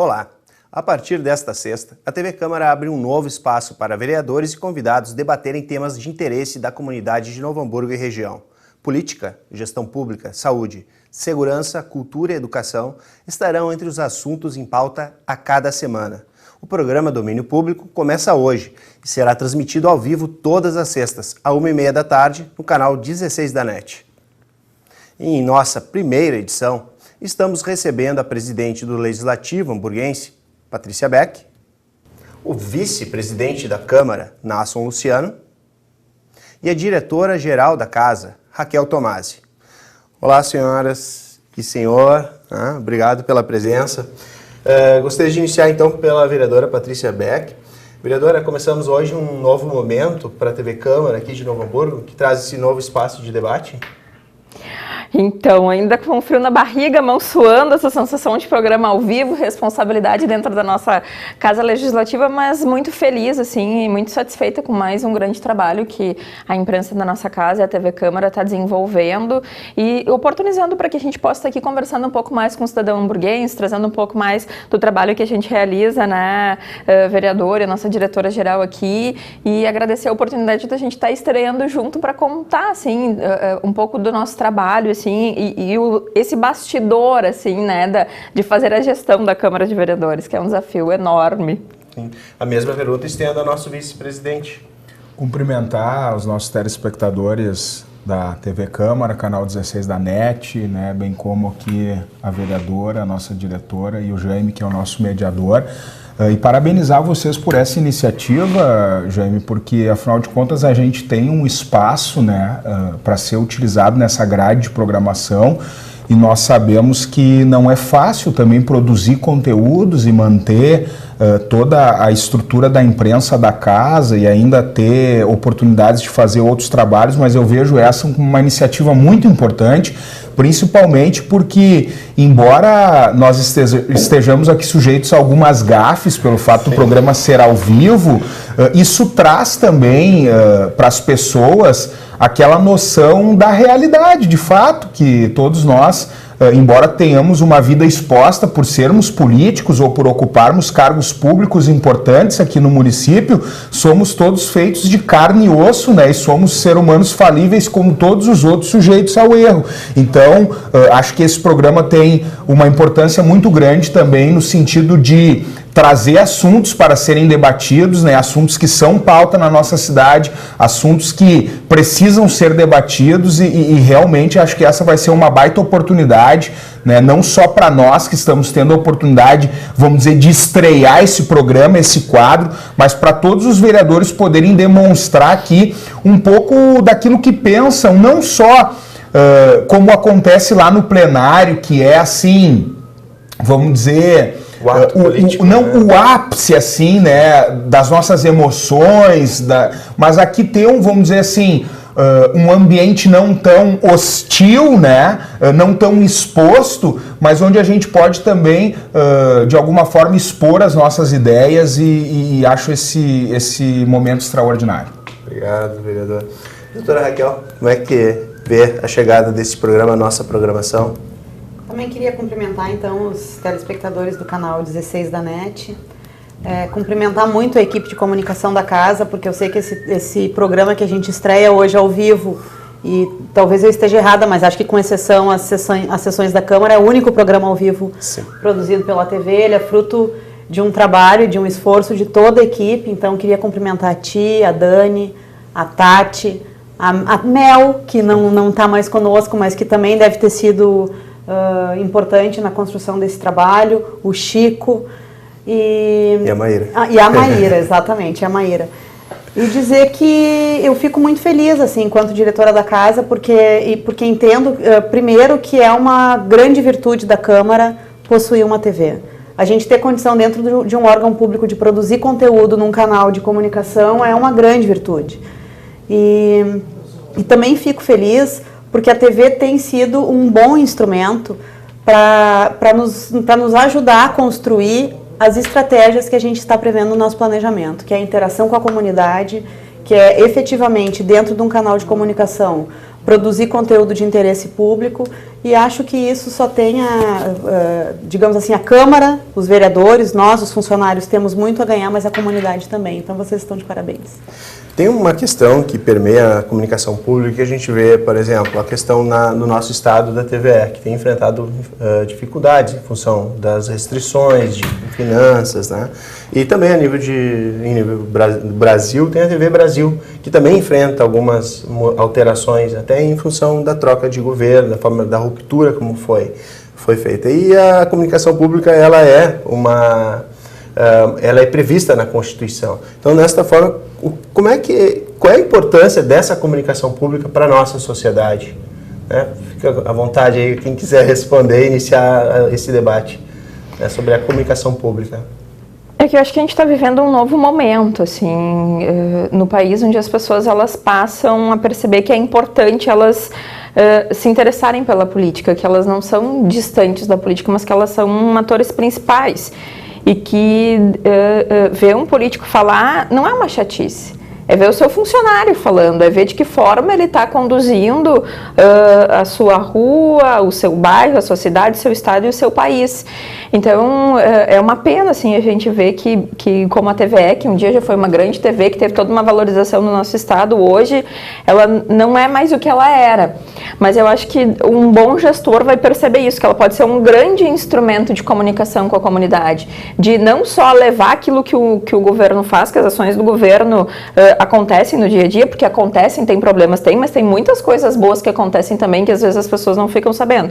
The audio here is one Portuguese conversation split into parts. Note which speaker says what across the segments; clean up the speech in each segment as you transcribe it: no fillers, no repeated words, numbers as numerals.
Speaker 1: Olá! A partir desta sexta, a TV Câmara abre um novo espaço para vereadores e convidados debaterem temas de interesse da comunidade de Novo Hamburgo e região. Política, gestão pública, saúde, segurança, cultura e educação estarão entre os assuntos em pauta a cada semana. O programa Domínio Público começa hoje e será transmitido ao vivo todas as sextas, às 1h30 da tarde, no canal 16 da NET. E em nossa primeira edição, estamos recebendo a presidente do Legislativo hamburguense, Patrícia Beck, o vice-presidente da Câmara, Nasson Luciano, e a diretora-geral da Casa, Raquel Tomasi. Olá, senhoras e senhor, obrigado pela presença. Gostaria de iniciar, então, pela vereadora Patrícia Beck. Vereadora, começamos hoje um novo momento para a TV Câmara aqui de Novo Hamburgo, que traz esse novo espaço de debate.
Speaker 2: Então, ainda com frio na barriga, mão suando, essa sensação de programa ao vivo, responsabilidade dentro da nossa Casa Legislativa, mas muito feliz, assim, e muito satisfeita com mais um grande trabalho que a imprensa da nossa casa e a TV Câmara está desenvolvendo e oportunizando para que a gente possa estar aqui conversando um pouco mais com o cidadão hamburguense, trazendo um pouco mais do trabalho que a gente realiza, né, vereadora e a nossa diretora-geral aqui, e agradecer a oportunidade da gente estar estreando junto para contar, assim, um pouco do nosso trabalho, assim, esse bastidor, assim, né, de fazer a gestão da Câmara de Vereadores, que é um desafio enorme.
Speaker 1: Sim. A mesma pergunta estendo ao nosso vice-presidente.
Speaker 3: Cumprimentar os nossos telespectadores da TV Câmara, canal 16 da NET, né, bem como aqui a vereadora, a nossa diretora, e o Jaime, que é o nosso mediador. E parabenizar vocês por essa iniciativa, Jaime, porque afinal de contas a gente tem um espaço, né, para ser utilizado nessa grade de programação, e nós sabemos que não é fácil também produzir conteúdos e manter toda a estrutura da imprensa da casa e ainda ter oportunidades de fazer outros trabalhos, mas eu vejo essa como uma iniciativa muito importante, principalmente porque, embora nós estejamos aqui sujeitos a algumas gafes pelo fato do programa ser ao vivo, isso traz também para as pessoas aquela noção da realidade, de fato, que todos nós, embora tenhamos uma vida exposta por sermos políticos ou por ocuparmos cargos públicos importantes aqui no município, somos todos feitos de carne e osso, né? E somos seres humanos falíveis como todos os outros sujeitos ao erro. Então, acho que esse programa tem uma importância muito grande também no sentido de trazer assuntos para serem debatidos, né? Assuntos que são pauta na nossa cidade, assuntos que precisam ser debatidos e realmente acho que essa vai ser uma baita oportunidade, né? Não só para nós que estamos tendo a oportunidade, vamos dizer, de estrear esse programa, esse quadro, mas para todos os vereadores poderem demonstrar aqui um pouco daquilo que pensam, não só como acontece lá no plenário, que é assim, vamos dizer, o ápice, assim, né, das nossas emoções, mas aqui tem vamos dizer assim, um ambiente não tão hostil, né, não tão exposto, mas onde a gente pode também, de alguma forma, expor as nossas ideias e acho esse momento extraordinário.
Speaker 1: Obrigado, vereador. Doutora Raquel, como é que vê a chegada desse programa, a nossa programação?
Speaker 4: Também queria cumprimentar, então, os telespectadores do canal 16 da NET, cumprimentar muito a equipe de comunicação da casa, porque eu sei que esse programa que a gente estreia hoje ao vivo, e talvez eu esteja errada, mas acho que com exceção às sessões da Câmara, é o único programa ao vivo produzido pela TV, ele é fruto de um trabalho, de um esforço de toda a equipe, então queria cumprimentar a Ti, a Dani, a Tati, a Mel, que não está mais conosco, mas que também deve ter sido importante na construção desse trabalho, o Chico e a Maíra. E a Maíra, exatamente, a Maíra. E dizer que eu fico muito feliz, assim, enquanto diretora da casa, porque entendo, primeiro, que é uma grande virtude da Câmara possuir uma TV. A gente ter condição dentro de um órgão público de produzir conteúdo num canal de comunicação é uma grande virtude. E também fico feliz porque a TV tem sido um bom instrumento para nos ajudar a construir as estratégias que a gente está prevendo no nosso planejamento, que é a interação com a comunidade, que é efetivamente dentro de um canal de comunicação produzir conteúdo de interesse público, e acho que isso só tem, digamos assim, a Câmara, os vereadores, nós, os funcionários, temos muito a ganhar, mas a comunidade também. Então, vocês estão de parabéns.
Speaker 1: Tem uma questão que permeia a comunicação pública que a gente vê, por exemplo, a questão no nosso estado da TVE, que tem enfrentado dificuldades em função das restrições de finanças, né? E também em nível Brasil, tem a TV Brasil, que também enfrenta algumas alterações, até em função da troca de governo, da forma da ruptura como foi feita. E a comunicação pública, ela é prevista na Constituição. Então, desta forma, qual é a importância dessa comunicação pública para a nossa sociedade? Né? Fica à vontade aí, quem quiser responder, iniciar esse debate, né, sobre a comunicação pública.
Speaker 2: É que eu acho que a gente está vivendo um novo momento, assim, no país, onde as pessoas elas passam a perceber que é importante elas se interessarem pela política, que elas não são distantes da política, mas que elas são atores principais. E que ver um político falar não é uma chatice. É ver o seu funcionário falando, é ver de que forma ele está conduzindo a sua rua, o seu bairro, a sua cidade, o seu estado e o seu país. Então, é uma pena, assim, a gente ver que como a TVE, que um dia já foi uma grande TV, que teve toda uma valorização no nosso estado, hoje ela não é mais o que ela era. Mas eu acho que um bom gestor vai perceber isso, que ela pode ser um grande instrumento de comunicação com a comunidade, de não só levar aquilo que o governo faz, que as ações do governo acontecem no dia a dia, porque acontecem, tem problemas, mas tem muitas coisas boas que acontecem também, que às vezes as pessoas não ficam sabendo.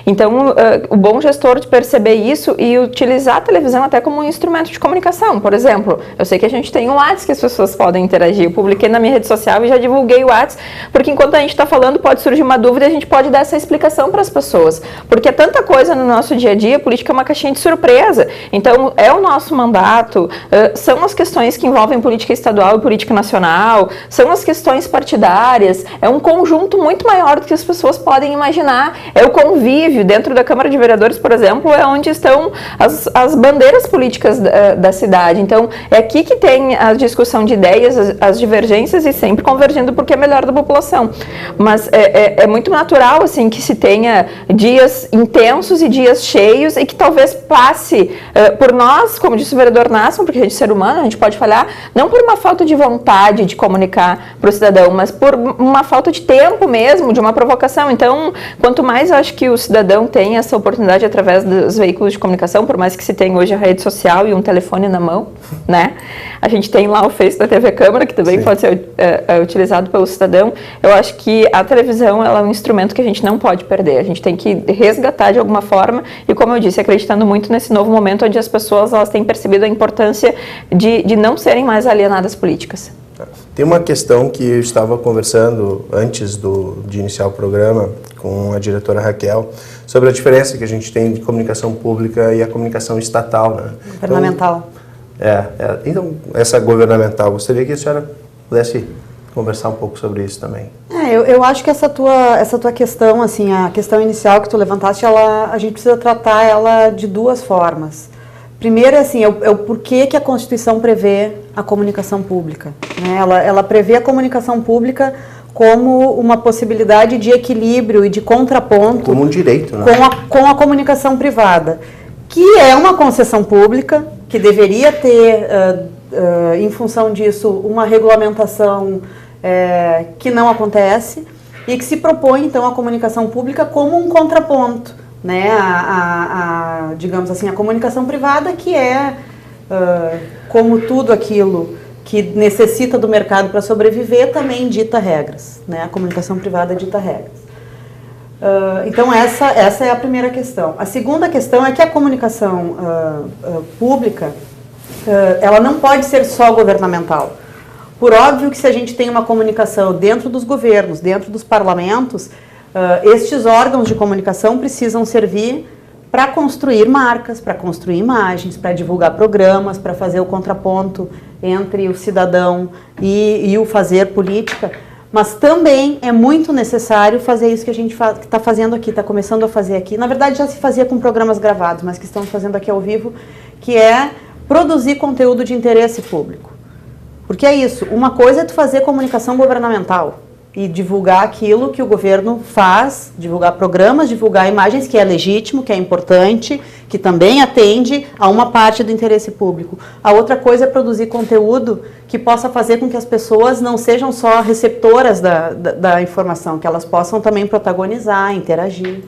Speaker 2: Então, o bom gestor de perceber isso e utilizar a televisão até como um instrumento de comunicação. Por exemplo, eu sei que a gente tem um WhatsApp que as pessoas podem interagir. Eu publiquei na minha rede social e já divulguei o WhatsApp, porque enquanto a gente está falando, pode surgir uma dúvida e a gente pode dar essa explicação para as pessoas. Porque é tanta coisa no nosso dia a dia, a política é uma caixinha de surpresa. Então, é o nosso mandato, são as questões que envolvem política estadual e política nacional, são as questões partidárias, é um conjunto muito maior do que as pessoas podem imaginar. É o convívio. Dentro da Câmara de Vereadores, por exemplo, é onde estão as bandeiras políticas da cidade. Então, é aqui que tem a discussão de ideias, as divergências, e sempre convergindo porque é melhor da população. Mas é muito natural, assim, que se tenha dias intensos e dias cheios, e que talvez passe por nós, como disse o vereador Nasson, porque a gente é ser humano, a gente pode falhar, não por uma falta de vontade de comunicar para o cidadão, mas por uma falta de tempo mesmo, de uma provocação. Então, quanto mais eu acho que o cidadão tem essa oportunidade através dos veículos de comunicação, por mais que se tenha hoje a rede social e um telefone na mão, né? A gente tem lá o Face da TV Câmara, que também pode ser utilizado pelo cidadão. Eu acho que a televisão ela é um instrumento que a gente não pode perder. A gente tem que resgatar de alguma forma e, como eu disse, acreditando muito nesse novo momento onde as pessoas elas têm percebido a importância de não serem mais alienadas políticas.
Speaker 1: Tem uma questão que eu estava conversando antes de iniciar o programa com a diretora Raquel, sobre a diferença que a gente tem de comunicação pública e a comunicação estatal, né?
Speaker 4: Governamental.
Speaker 1: Então, essa governamental, gostaria que a senhora pudesse conversar um pouco sobre isso também.
Speaker 4: Eu acho que essa tua questão, assim, a questão inicial que tu levantaste, a gente precisa tratar ela de duas formas. Primeiro, assim, é o porquê que a Constituição prevê a comunicação pública, né? Ela prevê a comunicação pública como uma possibilidade de equilíbrio e de contraponto.
Speaker 1: Como um direito, né?
Speaker 4: Com a comunicação privada, que é uma concessão pública, que deveria ter, em função disso, uma regulamentação que não acontece, e que se propõe, então, a comunicação pública como um contraponto, né, digamos assim, a comunicação privada, que é, como tudo aquilo que necessita do mercado para sobreviver, também dita regras, né, a comunicação privada dita regras. Então, essa é a primeira questão. A segunda questão é que a comunicação pública, ela não pode ser só governamental. Por óbvio que se a gente tem uma comunicação dentro dos governos, dentro dos parlamentos, estes órgãos de comunicação precisam servir para construir marcas, para construir imagens, para divulgar programas, para fazer o contraponto entre o cidadão e o fazer política, mas também é muito necessário fazer isso que a gente está fazendo aqui, está começando a fazer aqui. Na verdade, já se fazia com programas gravados, mas que estamos fazendo aqui ao vivo, que é produzir conteúdo de interesse público. Porque é isso, uma coisa é tu fazer comunicação governamental, e divulgar aquilo que o governo faz, divulgar programas, divulgar imagens, que é legítimo, que é importante, que também atende a uma parte do interesse público. A outra coisa é produzir conteúdo que possa fazer com que as pessoas não sejam só receptoras da informação, que elas possam também protagonizar, interagir.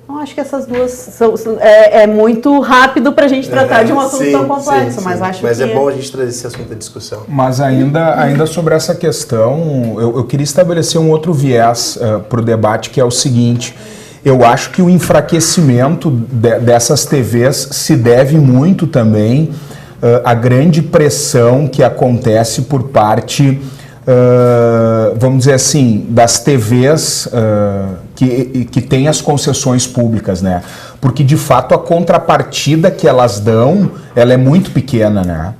Speaker 4: Então, acho que essas duas é muito rápido para a gente tratar de um assunto tão complexo, mas acho que...
Speaker 1: Mas é bom a gente trazer esse assunto à discussão.
Speaker 3: Mas ainda sobre essa questão, eu queria estabelecer um outro viés para o debate, que é o seguinte: eu acho que o enfraquecimento dessas TVs se deve muito também à grande pressão que acontece por parte, vamos dizer assim, das TVs que têm as concessões públicas, né? Porque, de fato, a contrapartida que elas dão, ela é muito pequena, né?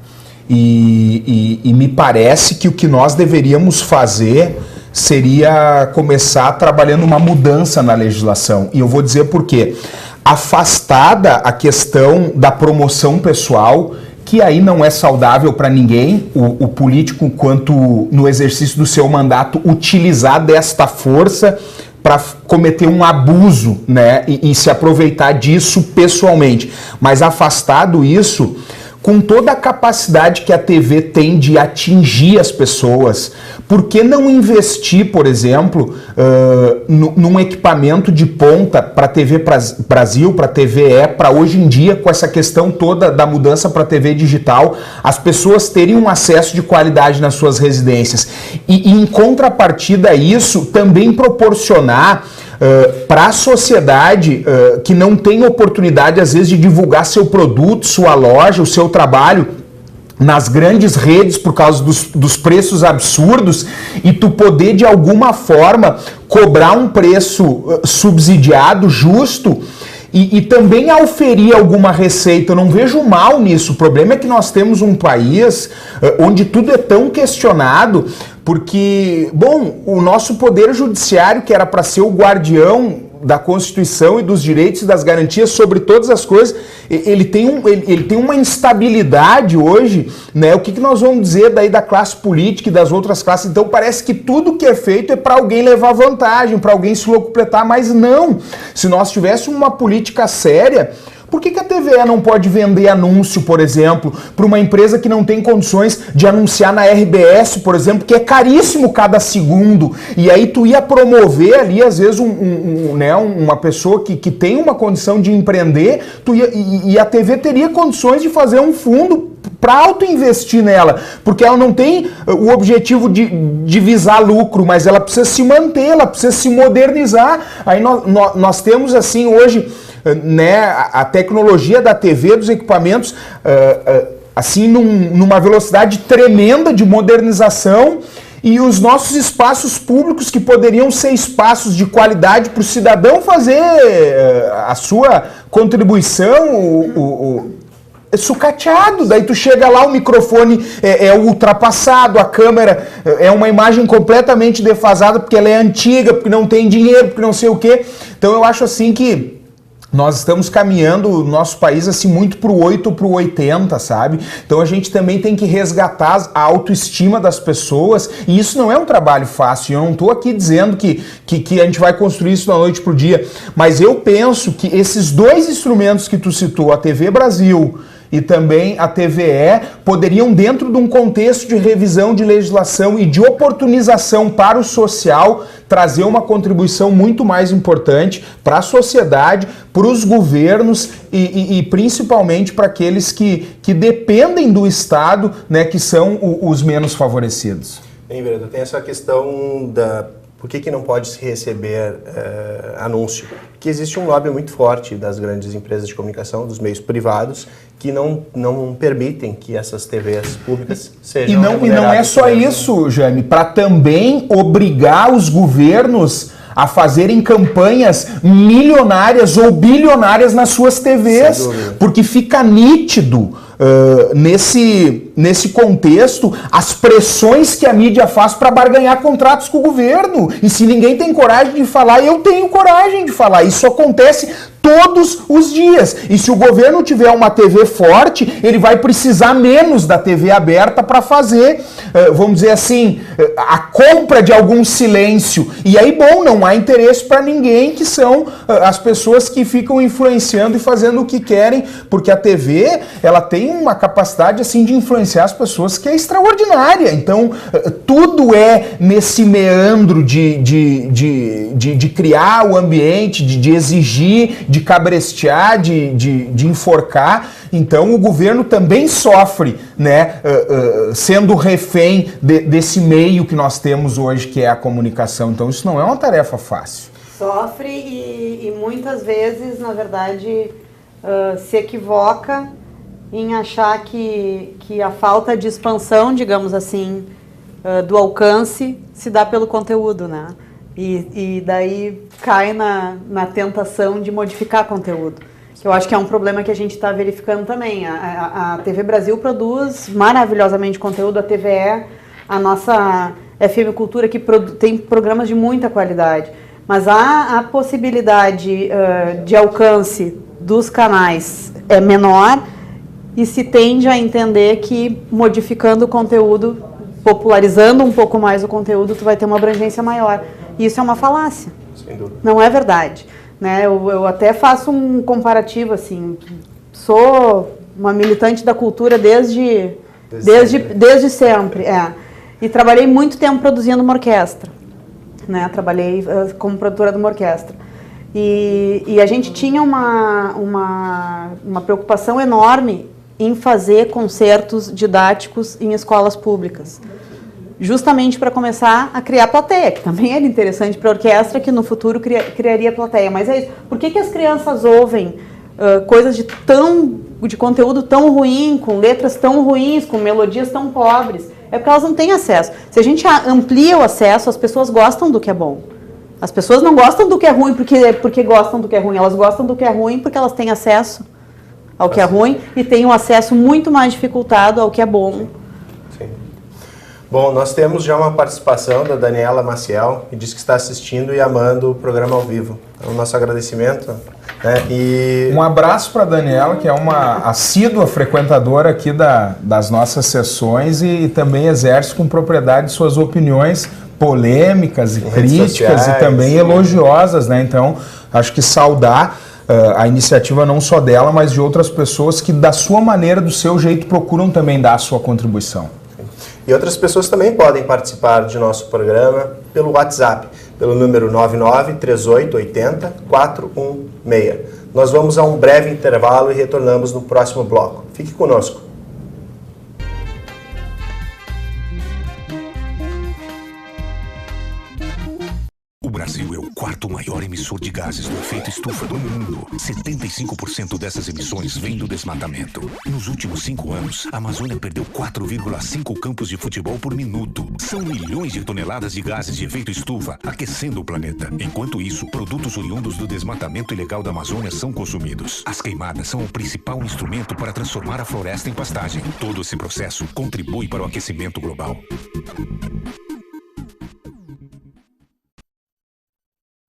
Speaker 3: E me parece que o que nós deveríamos fazer seria começar trabalhando uma mudança na legislação. E eu vou dizer por quê. Afastada a questão da promoção pessoal, que aí não é saudável para ninguém, o político, quanto no exercício do seu mandato, utilizar desta força para cometer um abuso, né, e se aproveitar disso pessoalmente. Mas afastado isso, com toda a capacidade que a TV tem de atingir as pessoas, por que não investir, por exemplo, num equipamento de ponta para a TV Brasil, para a TVE, para hoje em dia, com essa questão toda da mudança para a TV digital, as pessoas terem um acesso de qualidade nas suas residências. E em contrapartida a isso, também proporcionar para a sociedade que não tem oportunidade, às vezes, de divulgar seu produto, sua loja, o seu trabalho nas grandes redes por causa dos preços absurdos, e tu poder, de alguma forma, cobrar um preço subsidiado, justo, e também auferir alguma receita. Eu não vejo mal nisso. O problema é que nós temos um país onde tudo é tão questionado, porque, bom, o nosso poder judiciário, que era para ser o guardião da Constituição e dos direitos e das garantias sobre todas as coisas, ele tem uma instabilidade hoje, né? O que nós vamos dizer daí da classe política e das outras classes? Então parece que tudo que é feito é para alguém levar vantagem, para alguém se locupletar, mas não. Se nós tivéssemos uma política séria, por que a TVE não pode vender anúncio, por exemplo, para uma empresa que não tem condições de anunciar na RBS, por exemplo, que é caríssimo cada segundo, e aí tu ia promover ali, às vezes, uma pessoa que tem uma condição de empreender, e a TV teria condições de fazer um fundo para auto-investir nela, porque ela não tem o objetivo de visar lucro, mas ela precisa se manter, ela precisa se modernizar. Aí nós temos, assim, hoje, né, a tecnologia da TV, dos equipamentos, assim, numa velocidade tremenda de modernização, e os nossos espaços públicos, que poderiam ser espaços de qualidade para o cidadão fazer a sua contribuição, sucateado. Daí tu chega lá, o microfone é ultrapassado, a câmera é uma imagem completamente defasada, porque ela é antiga, porque não tem dinheiro, porque não sei o quê. Então eu acho assim que nós estamos caminhando o nosso país assim muito pro 8 ou pro 80, sabe? Então a gente também tem que resgatar a autoestima das pessoas, e isso não é um trabalho fácil. Eu não estou aqui dizendo que a gente vai construir isso da noite pro dia, mas eu penso que esses dois instrumentos que tu citou, a TV Brasil e também a TVE, poderiam, dentro de um contexto de revisão de legislação e de oportunização para o social, trazer uma contribuição muito mais importante para a sociedade, para os governos e principalmente para aqueles que dependem do Estado, né, que são os menos favorecidos.
Speaker 1: Bem, vereador, tem essa questão da... Por que não pode se receber anúncio? Porque existe um lobby muito forte das grandes empresas de comunicação, dos meios privados, que não permitem que essas TVs públicas sejam remuneradas.
Speaker 3: E não é só isso, Jaime, para também obrigar os governos a fazerem campanhas milionárias ou bilionárias nas suas TVs, porque fica nítido nesse contexto as pressões que a mídia faz para barganhar contratos com o governo. E se ninguém tem coragem de falar, eu tenho coragem de falar. Isso acontece todos os dias. E se o governo tiver uma TV forte, ele vai precisar menos da TV aberta para fazer, vamos dizer assim, a compra de algum silêncio. E aí, bom, não há interesse para ninguém, que são as pessoas que ficam influenciando e fazendo o que querem, porque a TV, ela tem uma capacidade assim de influenciar as pessoas que é extraordinária. Então, tudo é nesse meandro de criar o ambiente, de exigir, de cabrestear, de enforcar. Então o governo também sofre, né, sendo refém desse meio que nós temos hoje, que é a comunicação. Então isso não é uma tarefa fácil.
Speaker 4: Sofre e muitas vezes, na verdade, se equivoca em achar que a falta de expansão, digamos assim, do alcance se dá pelo conteúdo, né? E daí cai na tentação de modificar conteúdo. Que eu acho que é um problema que a gente está verificando também. A TV Brasil produz maravilhosamente conteúdo, a TVE, a nossa FM Cultura, que tem programas de muita qualidade. Mas a possibilidade de alcance dos canais é menor e se tende a entender que modificando o conteúdo, popularizando um pouco mais o conteúdo, tu vai ter uma abrangência maior. E isso é uma falácia.
Speaker 1: Sem dúvida.
Speaker 4: Não é verdade. Né? Eu até faço um comparativo, assim, sou uma militante da cultura desde sempre. E trabalhei muito tempo produzindo uma orquestra. Né? Trabalhei como produtora de uma orquestra. E a gente tinha uma preocupação enorme em fazer concertos didáticos em escolas públicas. Justamente para começar a criar plateia, que também era interessante para a orquestra, que no futuro criaria plateia. Mas é isso. Por que as crianças ouvem coisas de conteúdo tão ruim, com letras tão ruins, com melodias tão pobres? É porque elas não têm acesso. Se a gente amplia o acesso, as pessoas gostam do que é bom. As pessoas não gostam do que é ruim porque gostam do que é ruim. Elas gostam do que é ruim porque elas têm acesso ao que é ruim e têm um acesso muito mais dificultado ao que é bom.
Speaker 1: Bom, nós temos já uma participação da Daniela Maciel, que diz que está assistindo e amando o programa ao vivo. Então, nosso agradecimento. Né?
Speaker 3: Um abraço para a Daniela, que é uma assídua frequentadora aqui das nossas sessões e também exerce com propriedade suas opiniões polêmicas e críticas sociais, e também elogiosas, né? Então, acho que saudar a iniciativa não só dela, mas de outras pessoas que, da sua maneira, do seu jeito, procuram também dar a sua contribuição.
Speaker 1: E outras pessoas também podem participar de nosso programa pelo WhatsApp, pelo número 993880-416. Nós vamos a um breve intervalo e retornamos no próximo bloco. Fique conosco.
Speaker 5: O Brasil é o quarto maior emissor de gases do efeito estufa do mundo. 75% dessas emissões vêm do desmatamento. Nos últimos 5 anos, a Amazônia perdeu 4,5 campos de futebol por minuto. São milhões de toneladas de gases de efeito estufa aquecendo o planeta. Enquanto isso, produtos oriundos do desmatamento ilegal da Amazônia são consumidos. As queimadas são o principal instrumento para transformar a floresta em pastagem. Todo esse processo contribui para o aquecimento global.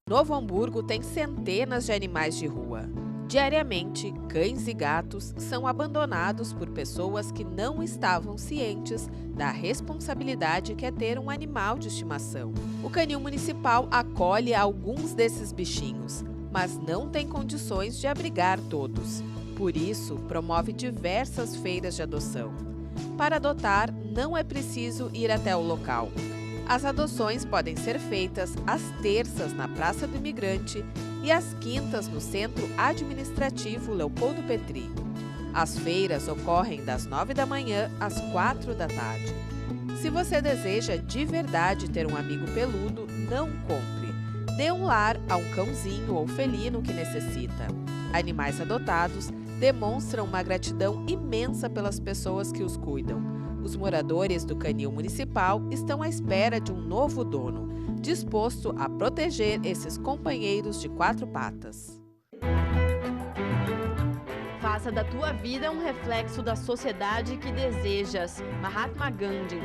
Speaker 6: Novo Hamburgo tem centenas de animais de rua. Diariamente, cães e gatos são abandonados por pessoas que não estavam cientes da responsabilidade que é ter um animal de estimação. O Canil Municipal acolhe alguns desses bichinhos, mas não tem condições de abrigar todos. Por isso, promove diversas feiras de adoção. Para adotar, não é preciso ir até o local. As adoções podem ser feitas às terças na Praça do Imigrante e às quintas no Centro Administrativo Leopoldo Petri. As feiras ocorrem das 9 da manhã às 4 da tarde. Se você deseja de verdade ter um amigo peludo, não compre. Dê um lar a um cãozinho ou felino que necessita. Animais adotados demonstram uma gratidão imensa pelas pessoas que os cuidam. Os moradores do Canil Municipal estão à espera de um novo dono, disposto a proteger esses companheiros de 4 patas.
Speaker 7: Faça da tua vida um reflexo da sociedade que desejas. Mahatma Gandhi.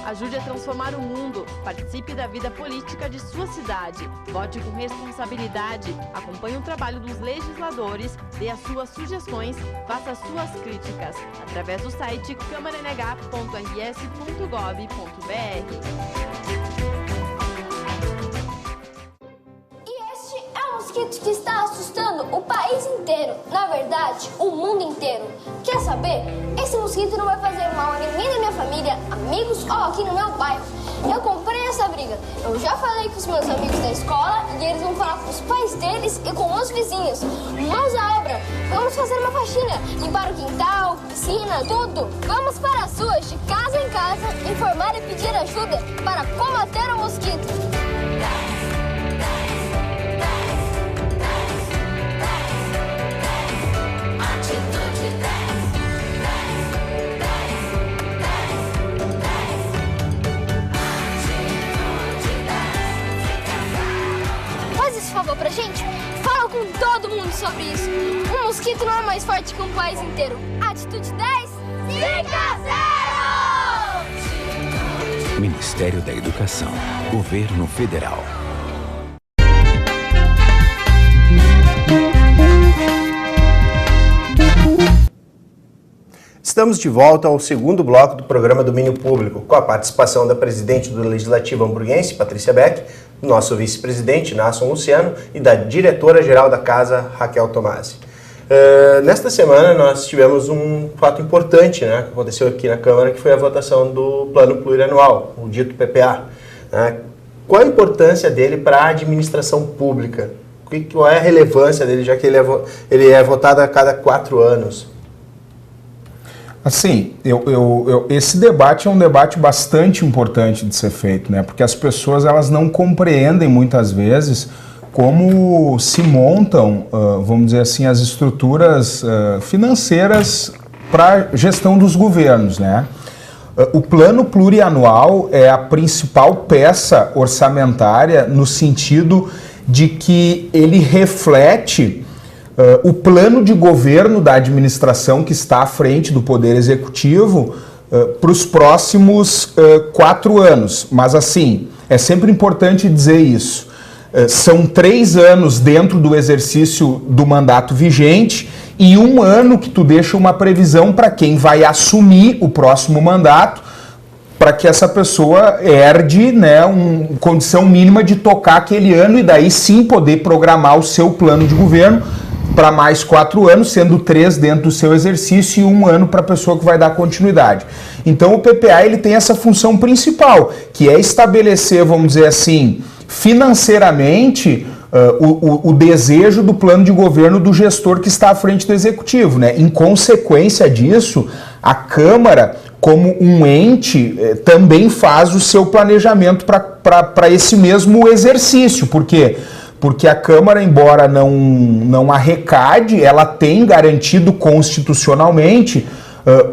Speaker 7: Ajude a transformar o mundo. Participe da vida política de sua cidade. Vote com responsabilidade. Acompanhe o trabalho dos legisladores. Dê as suas sugestões. Faça as suas críticas. Através do site câmaranh.rs.gov.br.
Speaker 8: Que está assustando o país inteiro, na verdade, o mundo inteiro. Quer saber? Esse mosquito não vai fazer mal a ninguém da minha família, amigos ou aqui no meu bairro. Eu comprei essa briga. Eu já falei com os meus amigos da escola e eles vão falar com os pais deles e com os vizinhos. Mãos à obra. Vamos fazer uma faxina, limpar o quintal, piscina, tudo. Vamos para as ruas, de casa em casa, informar e pedir ajuda para combater o mosquito. Favor pra gente, fala com todo mundo sobre isso. Um mosquito não é mais forte que um país inteiro. Atitude 10, 5-0!
Speaker 5: Ministério da Educação, Governo Federal.
Speaker 1: Estamos de volta ao segundo bloco do programa Domínio Público, com a participação da presidente do Legislativo Hamburguense, Patrícia Beck, do nosso vice-presidente, Nasson Luciano, e da diretora-geral da Casa, Raquel Tomasi. Nesta semana nós tivemos um fato importante, né, que aconteceu aqui na Câmara, que foi a votação do Plano Plurianual, o dito PPA. Qual a importância dele para a administração pública? Qual é a relevância dele, já que ele é votado a cada 4 anos?
Speaker 3: Assim, esse debate é um debate bastante importante de ser feito, né? Porque as pessoas elas não compreendem muitas vezes como se montam, vamos dizer assim, as estruturas financeiras para a gestão dos governos, né? O plano plurianual é a principal peça orçamentária no sentido de que ele reflete o plano de governo da administração que está à frente do Poder Executivo para os próximos 4 anos. Mas assim, é sempre importante dizer isso. São 3 anos dentro do exercício do mandato vigente e 1 ano que tu deixa uma previsão para quem vai assumir o próximo mandato, para que essa pessoa herde, né, uma condição mínima de tocar aquele ano e daí sim poder programar o seu plano de governo para mais 4 anos, sendo 3 dentro do seu exercício e 1 ano para a pessoa que vai dar continuidade. Então o PPA ele tem essa função principal, que é estabelecer, vamos dizer assim, financeiramente o desejo do plano de governo do gestor que está à frente do executivo, né? Em consequência disso, a Câmara, como um ente, também faz o seu planejamento para esse mesmo exercício. Por quê? Porque a Câmara, embora não arrecade, ela tem garantido constitucionalmente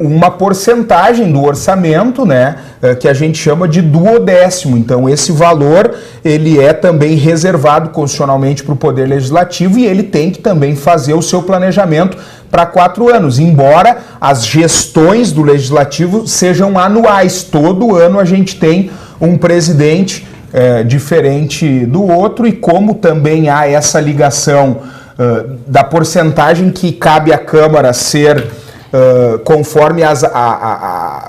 Speaker 3: uma porcentagem do orçamento, né, que a gente chama de duodécimo. Então esse valor ele é também reservado constitucionalmente para o Poder Legislativo e ele tem que também fazer o seu planejamento para 4 anos, embora as gestões do Legislativo sejam anuais. Todo ano a gente tem um presidente diferente do outro, e como também há essa ligação da porcentagem que cabe à Câmara ser conforme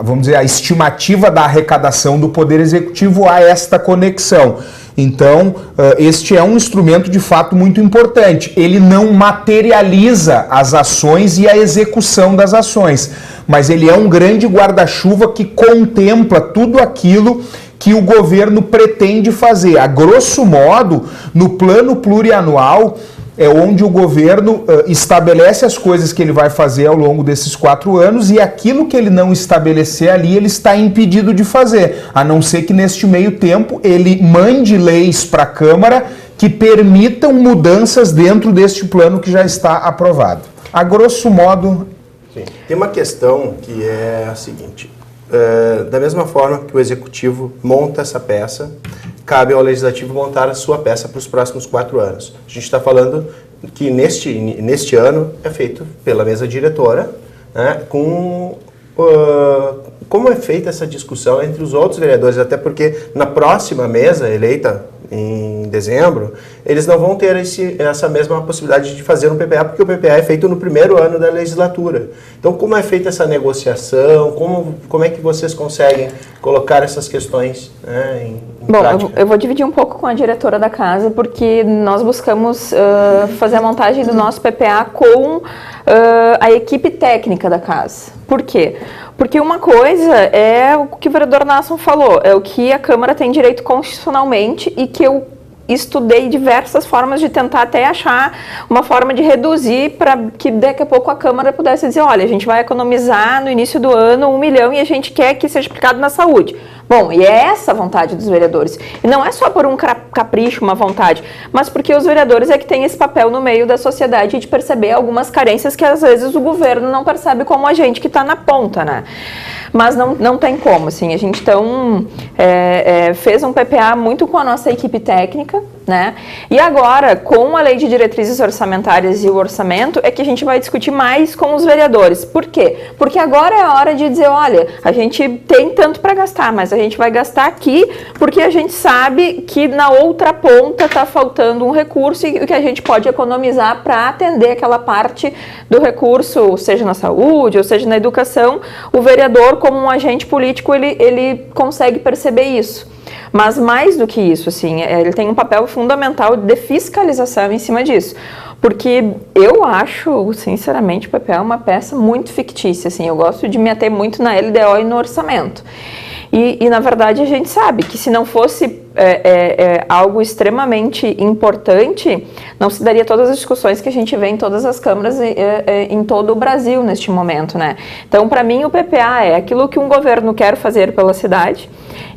Speaker 3: vamos dizer, a estimativa da arrecadação do Poder Executivo, há esta conexão. Então, este é um instrumento de fato muito importante. Ele não materializa as ações e a execução das ações, mas ele é um grande guarda-chuva que contempla tudo aquilo que o governo pretende fazer. A grosso modo, no plano plurianual, é onde o governo estabelece as coisas que ele vai fazer ao longo desses 4 anos, e aquilo que ele não estabelecer ali, ele está impedido de fazer, a não ser que neste meio tempo ele mande leis para a Câmara que permitam mudanças dentro deste plano que já está aprovado. A grosso modo...
Speaker 1: Sim. Tem uma questão que é a seguinte: da mesma forma que o Executivo monta essa peça, cabe ao Legislativo montar a sua peça para os próximos 4 anos. A gente está falando que neste ano é feito pela mesa diretora, né, com como é feita essa discussão entre os outros vereadores, até porque na próxima mesa eleita em dezembro, eles não vão ter essa mesma possibilidade de fazer um PPA, porque o PPA é feito no primeiro ano da legislatura. Então, como é feita essa negociação? Como é que vocês conseguem colocar essas questões, né, em prática?
Speaker 2: Eu vou dividir um pouco com a diretora da casa, porque nós buscamos fazer a montagem do nosso PPA com a equipe técnica da casa. Por quê? Porque uma coisa é o que o vereador Nasson falou, é o que a Câmara tem direito constitucionalmente e que eu estudei diversas formas de tentar até achar uma forma de reduzir para que daqui a pouco a Câmara pudesse dizer, olha, a gente vai economizar no início do ano 1 milhão e a gente quer que seja aplicado na saúde. Bom, e é essa a vontade dos vereadores. E não é só por um capricho, uma vontade, mas porque os vereadores é que têm esse papel no meio da sociedade de perceber algumas carências que às vezes o governo não percebe como a gente que está na ponta, né? Mas não tem como, assim, a gente então fez um PPA muito com a nossa equipe técnica, né? E agora, com a lei de diretrizes orçamentárias e o orçamento, é que a gente vai discutir mais com os vereadores. Por quê? Porque agora é a hora de dizer, olha, a gente tem tanto para gastar, mas a gente vai gastar aqui porque a gente sabe que na outra ponta está faltando um recurso e que a gente pode economizar para atender aquela parte do recurso, seja na saúde ou seja na educação. O vereador, como um agente político, ele consegue perceber isso. Mas mais do que isso, assim, ele tem um papel fundamental de fiscalização em cima disso. Porque eu acho, sinceramente, o PPA é uma peça muito fictícia, assim, eu gosto de me ater muito na LDO e no orçamento. E na verdade, a gente sabe que se não fosse algo extremamente importante, não se daria todas as discussões que a gente vê em todas as câmaras em todo o Brasil neste momento, né? Então, para mim, o PPA é aquilo que um governo quer fazer pela cidade,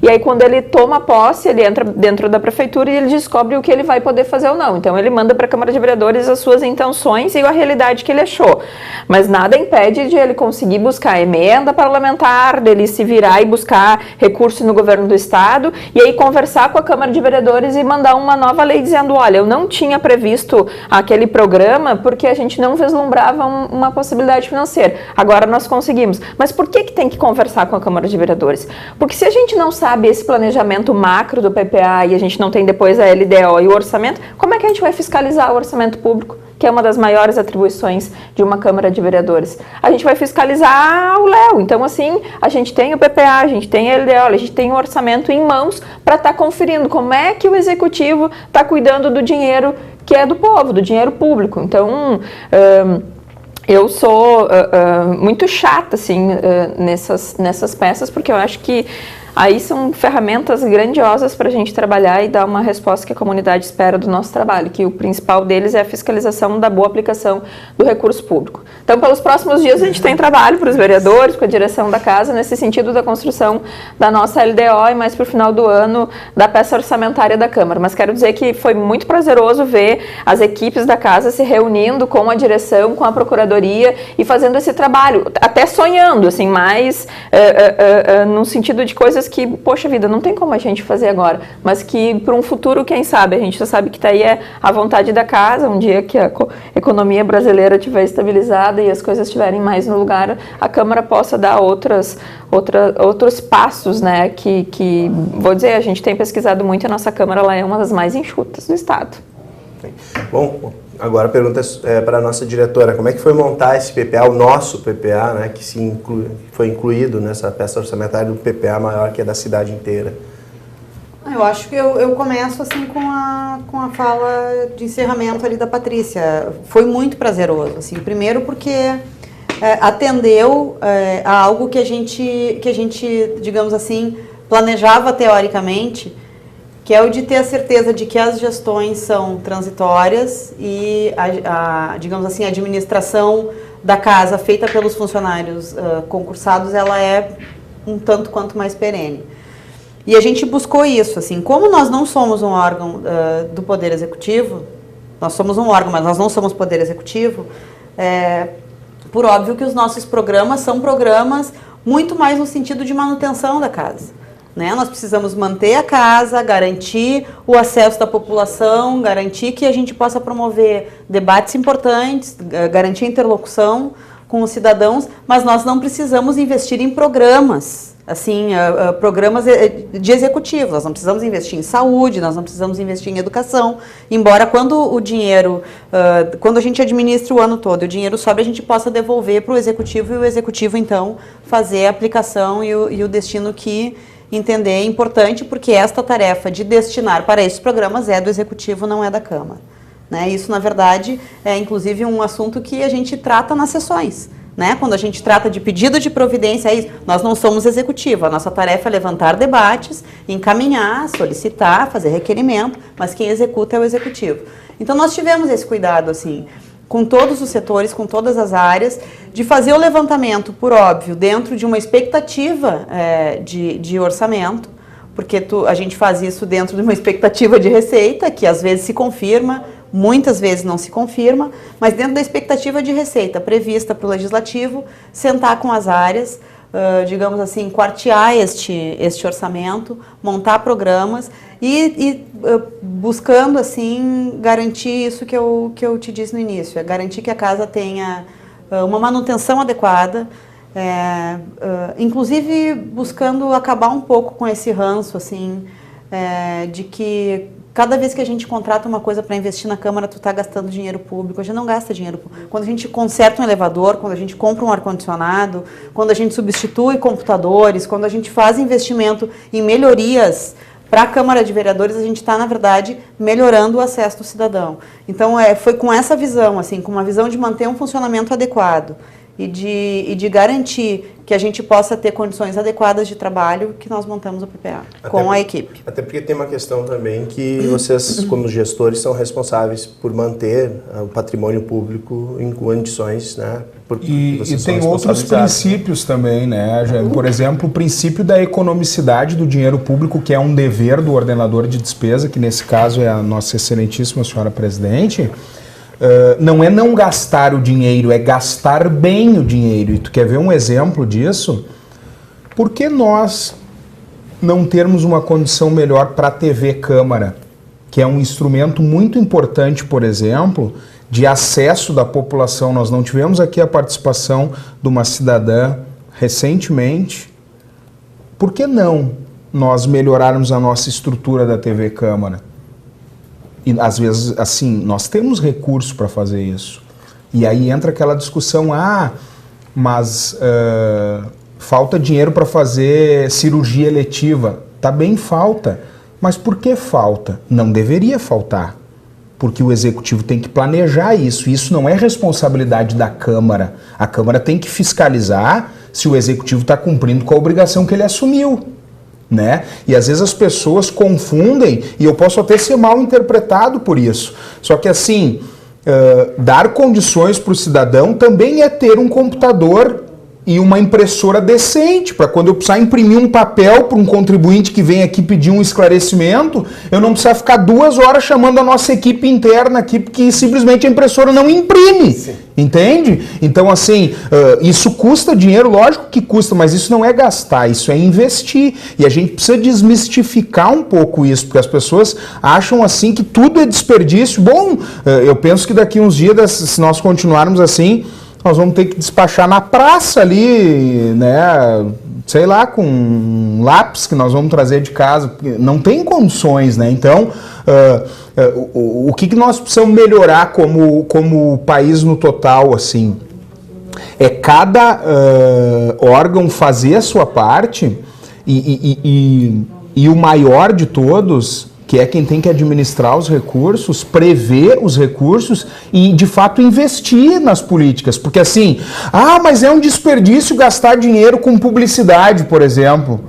Speaker 2: e aí quando ele toma posse, ele entra dentro da prefeitura e ele descobre o que ele vai poder fazer ou não. Então, ele manda para a Câmara de Vereadores as suas intenções e a realidade que ele achou. Mas nada impede de ele conseguir buscar emenda parlamentar, dele se virar e buscar recurso no governo do estado, e aí conversar com a Câmara de Vereadores e mandar uma nova lei dizendo, olha, eu não tinha previsto aquele programa porque a gente não vislumbrava uma possibilidade financeira. Agora nós conseguimos. Mas por que tem que conversar com a Câmara de Vereadores? Porque se a gente não sabe esse planejamento macro do PPA e a gente não tem depois a LDO e o orçamento, como é que a gente vai fiscalizar o orçamento público, que é uma das maiores atribuições de uma Câmara de Vereadores? A gente vai fiscalizar o Léo. Então, assim, a gente tem o PPA, a gente tem a LDO, a gente tem o orçamento em mãos para estar conferindo como é que o Executivo está cuidando do dinheiro que é do povo, do dinheiro público. Então, eu sou muito chata, assim, nessas peças, porque eu acho que aí são ferramentas grandiosas para a gente trabalhar e dar uma resposta que a comunidade espera do nosso trabalho, que o principal deles é a fiscalização da boa aplicação do recurso público. Então, pelos próximos dias, a gente tem trabalho para os vereadores, com a direção da casa, nesse sentido da construção da nossa LDO e mais para o final do ano da peça orçamentária da Câmara. Mas quero dizer que foi muito prazeroso ver as equipes da casa se reunindo com a direção, com a procuradoria e fazendo esse trabalho, até sonhando, assim, mais no sentido de coisas que, poxa vida, não tem como a gente fazer agora, mas que para um futuro, quem sabe, a gente já sabe que está aí a vontade da casa, um dia que a economia brasileira estiver estabilizada e as coisas estiverem mais no lugar, a Câmara possa dar outros passos, né, que, vou dizer, a gente tem pesquisado muito, a nossa Câmara ela é uma das mais enxutas do Estado.
Speaker 1: Bom, agora a pergunta é para a nossa diretora, como é que foi montar esse PPA, o nosso PPA, né, que foi incluído nessa peça orçamentária do PPA maior que é da cidade inteira?
Speaker 4: Eu acho que eu começo assim com a fala de encerramento ali da Patrícia. Foi muito prazeroso, assim, primeiro porque atendeu a algo que a gente, digamos assim, planejava teoricamente, que é o de ter a certeza de que as gestões são transitórias e, digamos assim, a administração da casa feita pelos funcionários concursados, ela é um tanto quanto mais perene. E a gente buscou isso, assim, como nós não somos um órgão do Poder Executivo, nós somos um órgão, mas nós não somos Poder Executivo, por óbvio que os nossos programas são programas muito mais no sentido de manutenção da casa. Né? Nós precisamos manter a casa, garantir o acesso da população, garantir que a gente possa promover debates importantes, garantir a interlocução com os cidadãos, mas nós não precisamos investir em programas, assim, programas de executivo. Nós não precisamos investir em saúde, nós não precisamos investir em educação, embora quando o dinheiro, quando a gente administra o ano todo, o dinheiro sobra, a gente possa devolver para o executivo e o executivo, então, fazer a aplicação e o destino que entender importante, porque esta tarefa de destinar para esses programas é do executivo, não é da Câmara. Né? Isso, na verdade, é inclusive um assunto que a gente trata nas sessões. Né? Quando a gente trata de pedido de providência, nós não somos executivo, a nossa tarefa é levantar debates, encaminhar, solicitar, fazer requerimento, mas quem executa é o executivo. Então nós tivemos esse cuidado, assim, com todos os setores, com todas as áreas, de fazer o levantamento, por óbvio, dentro de uma expectativa de orçamento, porque a gente faz isso dentro de uma expectativa de receita, que às vezes se confirma, muitas vezes não se confirma, mas dentro da expectativa de receita prevista para o Legislativo, sentar com as áreas, digamos assim, quartear este orçamento, montar programas e buscando, assim, garantir isso que eu te disse no início, garantir que a casa tenha uma manutenção adequada, inclusive buscando acabar um pouco com esse ranço, assim, de que cada vez que a gente contrata uma coisa para investir na Câmara, tu está gastando dinheiro público. A gente não gasta dinheiro público. Quando a gente conserta um elevador, quando a gente compra um ar-condicionado, quando a gente substitui computadores, quando a gente faz investimento em melhorias para a Câmara de Vereadores, a gente está, na verdade, melhorando o acesso do cidadão. Então, foi com essa visão, assim, com uma visão de manter um funcionamento adequado e de garantir que a gente possa ter condições adequadas de trabalho, que nós montamos o PPA com a equipe.
Speaker 1: Até porque tem uma questão também que vocês, como gestores, são responsáveis por manter o patrimônio público em condições, né?
Speaker 3: E tem outros princípios também, né, Jaime? Por exemplo, o princípio da economicidade do dinheiro público, que é um dever do ordenador de despesa, que nesse caso é a nossa excelentíssima senhora presidente. Não é não gastar o dinheiro, é gastar bem o dinheiro. E tu quer ver um exemplo disso? Por que nós não termos uma condição melhor para a TV Câmara, que é um instrumento muito importante, por exemplo, de acesso da população? Nós não tivemos aqui a participação de uma cidadã recentemente. Por que não nós melhorarmos a nossa estrutura da TV Câmara? E às vezes, assim, nós temos recursos para fazer isso. E aí entra aquela discussão, mas falta dinheiro para fazer cirurgia eletiva. Tá bem, falta. Mas por que falta? Não deveria faltar. Porque o Executivo tem que planejar isso. Isso não é responsabilidade da Câmara. A Câmara tem que fiscalizar se o Executivo está cumprindo com a obrigação que ele assumiu. Né? E às vezes as pessoas confundem, e eu posso até ser mal interpretado por isso. Só que assim, dar condições para o cidadão também é ter um computador e uma impressora decente, para quando eu precisar imprimir um papel para um contribuinte que vem aqui pedir um esclarecimento, eu não precisar ficar 2 horas chamando a nossa equipe interna aqui, porque simplesmente a impressora não imprime. Sim. Entende? Então, assim, isso custa dinheiro, lógico que custa, mas isso não é gastar, isso é investir. E a gente precisa desmistificar um pouco isso, porque as pessoas acham, assim, que tudo é desperdício. Bom, eu penso que daqui uns dias, se nós continuarmos assim, nós vamos ter que despachar na praça ali, né, sei lá, com um lápis que nós vamos trazer de casa, porque não tem condições, né? Então, o que nós precisamos melhorar como país no total, assim, é cada órgão fazer a sua parte e o maior de todos, que é quem tem que administrar os recursos, prever os recursos e, de fato, investir nas políticas. Porque assim, mas é um desperdício gastar dinheiro com publicidade, por exemplo.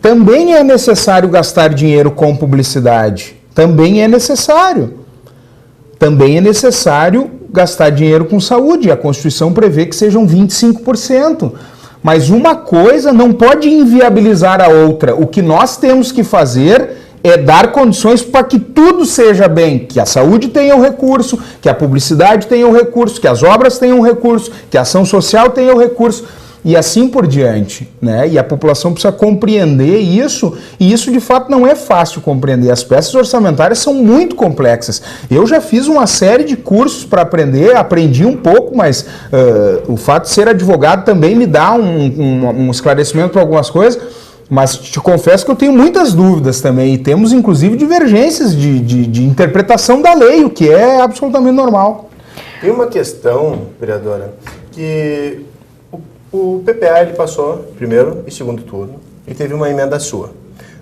Speaker 3: Também é necessário gastar dinheiro com publicidade. Também é necessário. Também é necessário gastar dinheiro com saúde. A Constituição prevê que sejam 25%. Mas uma coisa não pode inviabilizar a outra. O que nós temos que fazer é dar condições para que tudo seja bem, que a saúde tenha o recurso, que a publicidade tenha o recurso, que as obras tenham o recurso, que a ação social tenha o recurso. e assim por diante, né? E a população precisa compreender isso, e isso de fato não é fácil compreender. As peças orçamentárias são muito complexas. Eu já fiz uma série de cursos para aprender, aprendi um pouco, mas o fato de ser advogado também me dá um esclarecimento para algumas coisas, mas te confesso que eu tenho muitas dúvidas também, e temos inclusive divergências de interpretação da lei, o que é absolutamente normal.
Speaker 1: Tem uma questão, vereadora, que o PPA ele passou primeiro e segundo turno e teve uma emenda sua.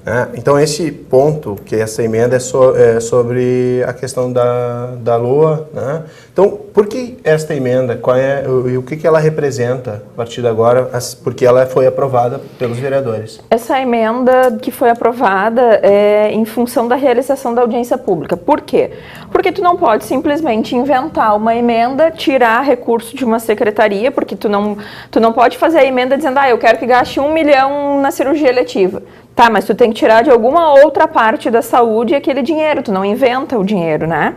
Speaker 1: Né? Então esse ponto, que essa emenda é sobre a questão da LOA. Né? Então, por que esta emenda? Qual é, e o que ela representa a partir de agora? Porque ela foi aprovada pelos vereadores.
Speaker 2: Essa emenda que foi aprovada é em função da realização da audiência pública. Por quê? Porque tu não pode simplesmente inventar uma emenda, tirar recurso de uma secretaria, porque tu não pode fazer a emenda dizendo, eu quero que gaste 1 milhão na cirurgia eletiva. Tá, mas tu tem que tirar de alguma outra parte da saúde aquele dinheiro, tu não inventa o dinheiro, né?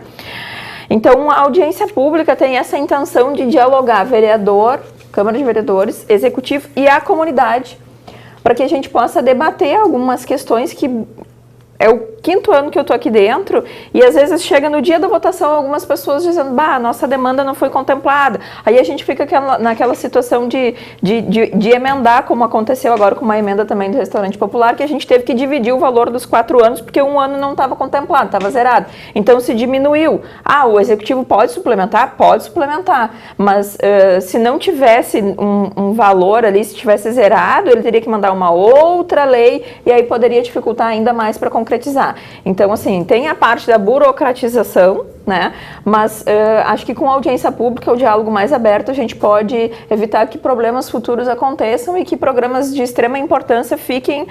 Speaker 2: Então, a audiência pública tem essa intenção de dialogar vereador, Câmara de Vereadores, Executivo e a comunidade, para que a gente possa debater algumas questões que é o 5º ano que eu estou aqui dentro, e às vezes chega no dia da votação algumas pessoas dizendo, nossa demanda não foi contemplada. Aí a gente fica naquela situação de emendar, como aconteceu agora com uma emenda também do Restaurante Popular, que a gente teve que dividir o valor dos 4 anos, porque um ano não estava contemplado, estava zerado. Então se diminuiu. O Executivo pode suplementar? Pode suplementar. Mas se não tivesse um valor ali, se tivesse zerado, ele teria que mandar uma outra lei, e aí poderia dificultar ainda mais para concretizar. Então, assim, tem a parte da burocratização, né? Mas acho que com a audiência pública, o diálogo mais aberto, a gente pode evitar que problemas futuros aconteçam e que programas de extrema importância fiquem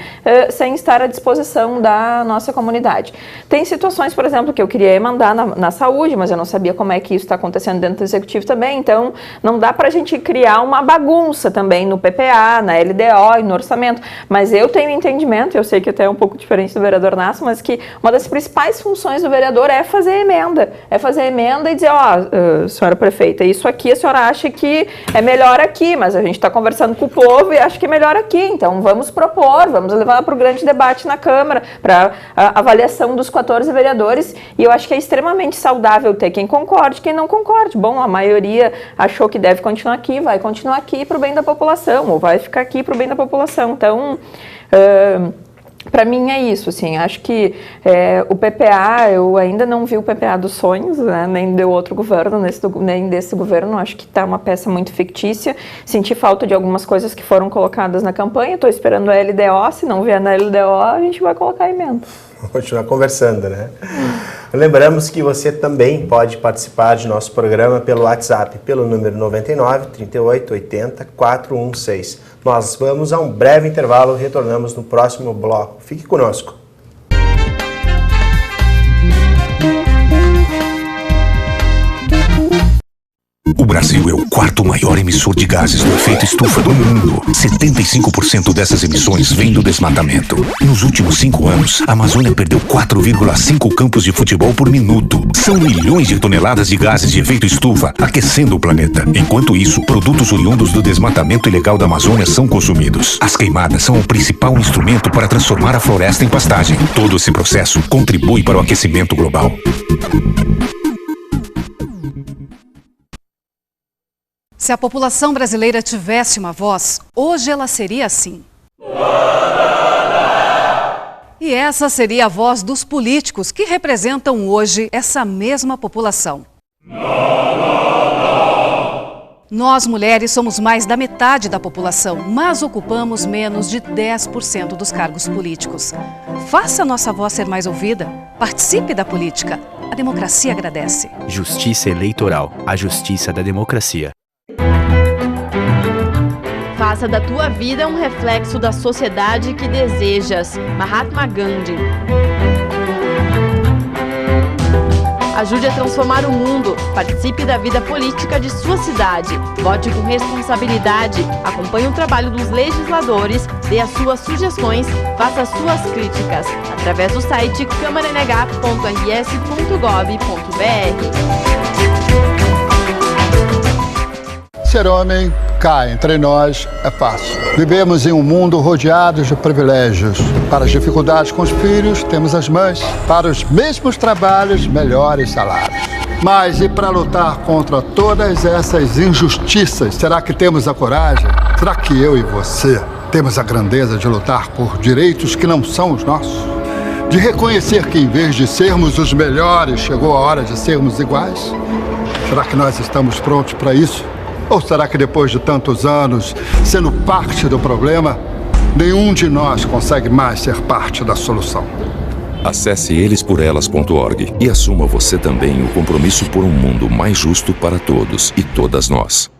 Speaker 2: sem estar à disposição da nossa comunidade. Tem situações, por exemplo, que eu queria emendar na saúde, mas eu não sabia como é que isso está acontecendo dentro do Executivo também, então não dá para a gente criar uma bagunça também no PPA, na LDO e no orçamento, mas eu tenho entendimento, eu sei que até é um pouco diferente do vereador Nasso, mas que uma das principais funções do vereador é fazer emenda. É fazer emenda e dizer, senhora prefeita, isso aqui a senhora acha que é melhor aqui, mas a gente está conversando com o povo e acha que é melhor aqui. Então vamos propor, vamos levar para o grande debate na Câmara, para a avaliação dos 14 vereadores. E eu acho que é extremamente saudável ter quem concorde, quem não concorde. Bom, a maioria achou que deve continuar aqui, vai continuar aqui para o bem da população, ou vai ficar aqui para o bem da população. Então, para mim é isso, assim, acho que o PPA, eu ainda não vi o PPA dos sonhos, né, nem de outro governo, nem desse governo, acho que está uma peça muito fictícia, senti falta de algumas coisas que foram colocadas na campanha, estou esperando a LDO, se não vier na LDO, a gente vai colocar a emenda.
Speaker 1: Vamos continuar conversando, né? Lembramos que você também pode participar de nosso programa pelo WhatsApp, pelo número 99 38 80 416. Nós vamos a um breve intervalo, retornamos no próximo bloco. Fique conosco.
Speaker 5: O Brasil é o 4º maior emissor de gases do efeito estufa do mundo. 75% dessas emissões vêm do desmatamento. Nos últimos 5 anos, a Amazônia perdeu 4,5 campos de futebol por minuto. São milhões de toneladas de gases de efeito estufa aquecendo o planeta. Enquanto isso, produtos oriundos do desmatamento ilegal da Amazônia são consumidos. As queimadas são o principal instrumento para transformar a floresta em pastagem. Todo esse processo contribui para o aquecimento global.
Speaker 9: Se a população brasileira tivesse uma voz, hoje ela seria assim. E essa seria a voz dos políticos que representam hoje essa mesma população. Nós, mulheres, somos mais da metade da população, mas ocupamos menos de 10% dos cargos políticos. Faça a nossa voz ser mais ouvida. Participe da política. A democracia agradece.
Speaker 10: Justiça Eleitoral. A justiça da democracia.
Speaker 7: Faça da tua vida um reflexo da sociedade que desejas. Mahatma Gandhi. Ajude a transformar o mundo. Participe da vida política de sua cidade. Vote com responsabilidade. Acompanhe o trabalho dos legisladores. Dê as suas sugestões. Faça as suas críticas. Através do site câmaranh.rs.gov.br.
Speaker 11: Ser homem, cá entre nós é fácil. Vivemos em um mundo rodeado de privilégios. Para as dificuldades com os filhos, temos as mães. Para os mesmos trabalhos, melhores salários. Mas e para lutar contra todas essas injustiças, será que temos a coragem? Será que eu e você temos a grandeza de lutar por direitos que não são os nossos? De reconhecer que em vez de sermos os melhores, chegou a hora de sermos iguais? Será que nós estamos prontos para isso? Ou será que depois de tantos anos, sendo parte do problema, nenhum de nós consegue mais ser parte da solução?
Speaker 12: Acesse elesporelas.org e assuma você também o compromisso por um mundo mais justo para todos e todas nós.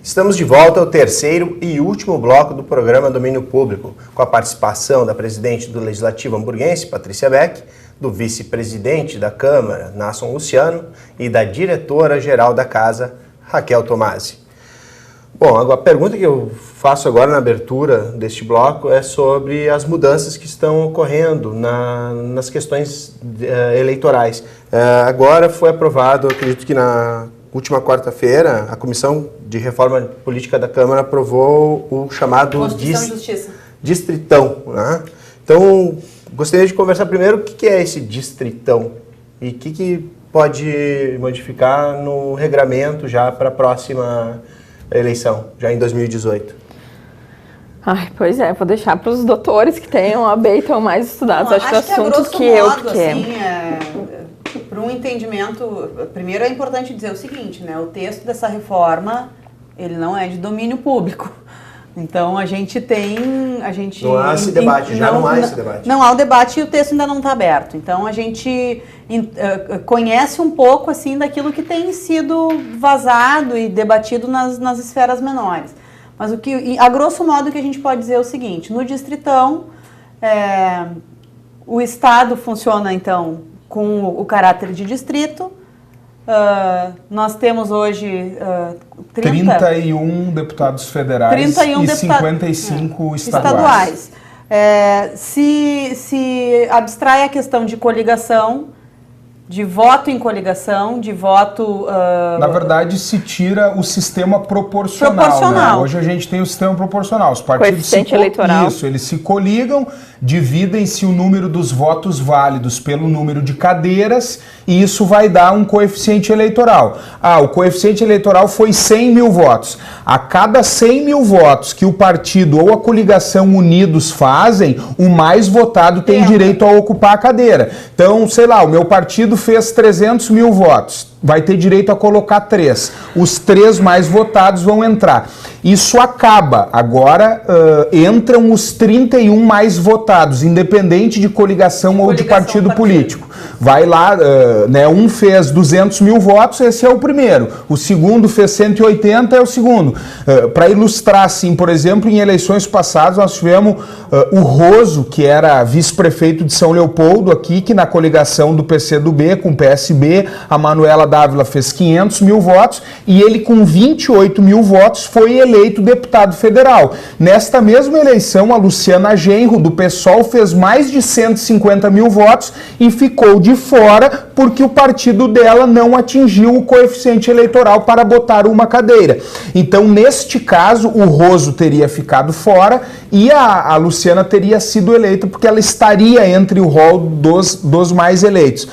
Speaker 1: Estamos de volta ao terceiro e último bloco do programa Domínio Público, com a participação da presidente do Legislativo hamburguense, Patrícia Beck, do vice-presidente da Câmara, Nasson Luciano, e da diretora-geral da Casa, Raquel Tomasi. Bom, a pergunta que eu faço agora na abertura deste bloco é sobre as mudanças que estão ocorrendo nas questões eleitorais. Agora foi aprovado, acredito que na última quarta-feira, a Comissão de Reforma Política da Câmara aprovou o chamado Distritão. Né? Então, gostaria de conversar primeiro o que é esse Distritão e o que pode modificar no regramento já para a próxima eleição, já em 2018.
Speaker 2: Pois é, vou deixar para os doutores que têm OAB e estão mais estudados. Acho que o assunto do que eu,
Speaker 4: para um entendimento, primeiro é importante dizer o seguinte, né? O texto dessa reforma, ele não é de domínio público. Então a gente tem...
Speaker 1: Não há esse debate, não há esse debate.
Speaker 4: Não há o debate e o texto ainda não está aberto. Então a gente conhece um pouco assim daquilo que tem sido vazado e debatido nas esferas menores. Mas a grosso modo o que a gente pode dizer é o seguinte, no Distritão, o Estado funciona então com o caráter de distrito. Nós temos hoje
Speaker 3: 31 deputados federais 31 e 55 estaduais.
Speaker 4: Se abstrai a questão de coligação, de voto em coligação, de voto...
Speaker 3: Na verdade, se tira o sistema proporcional. Né? Hoje a gente tem o sistema proporcional. Os partidos
Speaker 2: eleitoral.
Speaker 3: Eles se coligam, dividem-se o número dos votos válidos pelo número de cadeiras e isso vai dar um coeficiente eleitoral. O coeficiente eleitoral foi 100 mil votos. A cada 100 mil votos que o partido ou a coligação unidos fazem, o mais votado tem direito a ocupar a cadeira. Então, sei lá, o meu partido fez 300 mil votos, vai ter direito a colocar 3. Os 3 mais votados vão entrar. Isso acaba. Agora entram os 31 mais votados, independente de coligação ou de partido político. Vai lá, um fez 200 mil votos, esse é o primeiro. O segundo fez 180, é o segundo. Para ilustrar, assim, por exemplo, em eleições passadas nós tivemos o Roso, que era vice-prefeito de São Leopoldo aqui, que na coligação do PCdoB com o PSB, a Manuela Dávila fez 500 mil votos e ele com 28 mil votos foi eleito deputado federal. Nesta mesma eleição, a Luciana Genro, do PSOL, fez mais de 150 mil votos e ficou de fora porque o partido dela não atingiu o coeficiente eleitoral para botar uma cadeira. Então, neste caso, o Roso teria ficado fora e a Luciana teria sido eleita porque ela estaria entre o rol dos mais eleitos.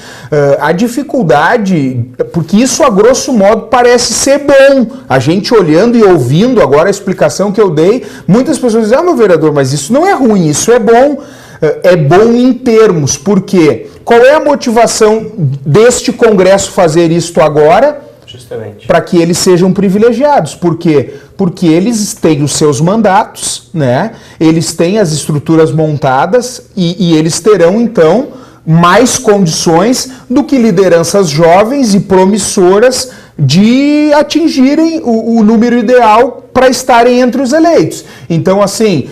Speaker 3: A dificuldade, porque isso a grosso modo parece ser bom, a gente olhando e ouvindo agora a explicação que eu dei, muitas pessoas dizem, meu vereador, mas isso não é ruim, isso é bom. É bom em termos, porque qual é a motivação deste Congresso fazer isto agora?
Speaker 1: Justamente.
Speaker 3: Para que eles sejam privilegiados. Por quê? Porque eles têm os seus mandatos, né? Eles têm as estruturas montadas e eles terão, então, mais condições do que lideranças jovens e promissoras de atingirem o número ideal para estarem entre os eleitos. Então, assim...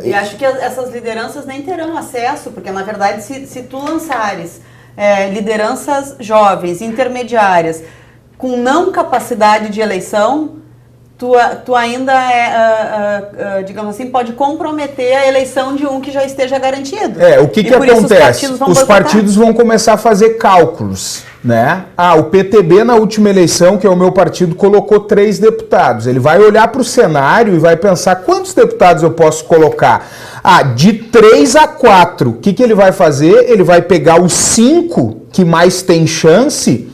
Speaker 4: E acho que essas lideranças nem terão acesso, porque, na verdade, se tu lançares lideranças jovens, intermediárias, com não capacidade de eleição, tu ainda digamos assim, pode comprometer a eleição de um que já esteja garantido.
Speaker 3: O que acontece? Os partidos vão começar a fazer cálculos, né? O PTB na última eleição, que é o meu partido, colocou 3 deputados. Ele vai olhar para o cenário e vai pensar quantos deputados eu posso colocar. De 3 a 4. O que ele vai fazer? Ele vai pegar os 5 que mais tem chance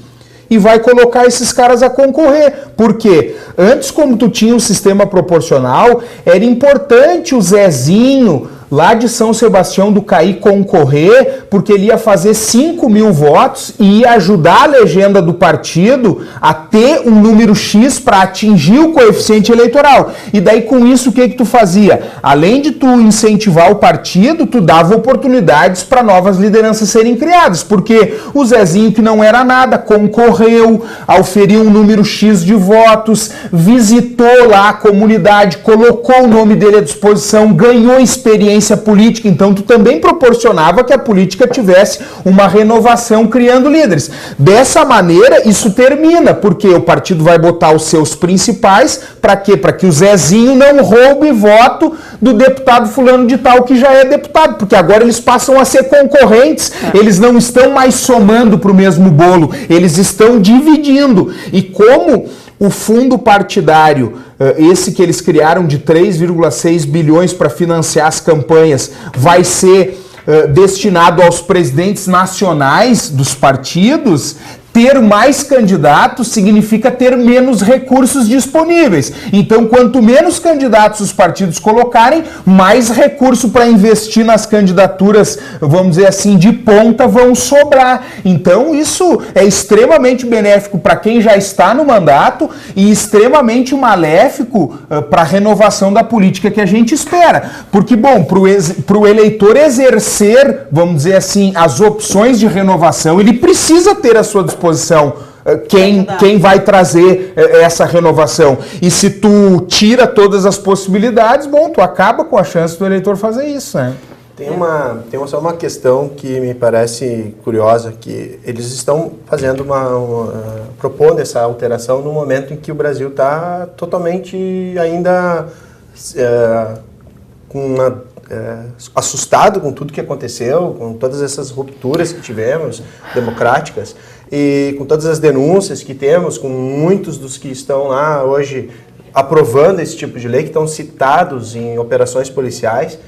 Speaker 3: e vai colocar esses caras a concorrer. Por quê? Antes, como tu tinha um sistema proporcional, era importante o Zezinho, lá de São Sebastião do Caí, concorrer, porque ele ia fazer 5.000 votos e ia ajudar a legenda do partido a ter um número X para atingir o coeficiente eleitoral. E daí, com isso, o que tu fazia? Além de tu incentivar o partido, tu dava oportunidades para novas lideranças serem criadas, porque o Zezinho, que não era nada, concorreu, auferiu um número X de votos, visitou lá a comunidade, colocou o nome dele à disposição, ganhou experiência política, então tu também proporcionava que a política tivesse uma renovação criando líderes. Dessa maneira, isso termina, porque o partido vai botar os seus principais, para quê? Para que o Zezinho não roube voto do deputado fulano de tal que já é deputado, porque agora eles passam a ser concorrentes, eles não estão mais somando para o mesmo bolo, eles estão dividindo. E como o fundo partidário, esse que eles criaram de 3,6 bilhões para financiar as campanhas, vai ser destinado aos presidentes nacionais dos partidos, ter mais candidatos significa ter menos recursos disponíveis. Então, quanto menos candidatos os partidos colocarem, mais recurso para investir nas candidaturas, vamos dizer assim, de ponta vão sobrar. Então, isso é extremamente benéfico para quem já está no mandato e extremamente maléfico para a renovação da política que a gente espera. Porque, bom, para o eleitor exercer, vamos dizer assim, as opções de renovação, ele precisa ter à sua disposição quem vai trazer essa renovação. E se tu tira todas as possibilidades, bom, tu acaba com a chance do eleitor fazer isso, né?
Speaker 1: Tem só uma questão que me parece curiosa, que eles estão fazendo propondo essa alteração no momento em que o Brasil está totalmente ainda assustado com tudo que aconteceu, com todas essas rupturas que tivemos, democráticas, e com todas as denúncias que temos, com muitos dos que estão lá hoje aprovando esse tipo de lei, que estão citados em operações policiais,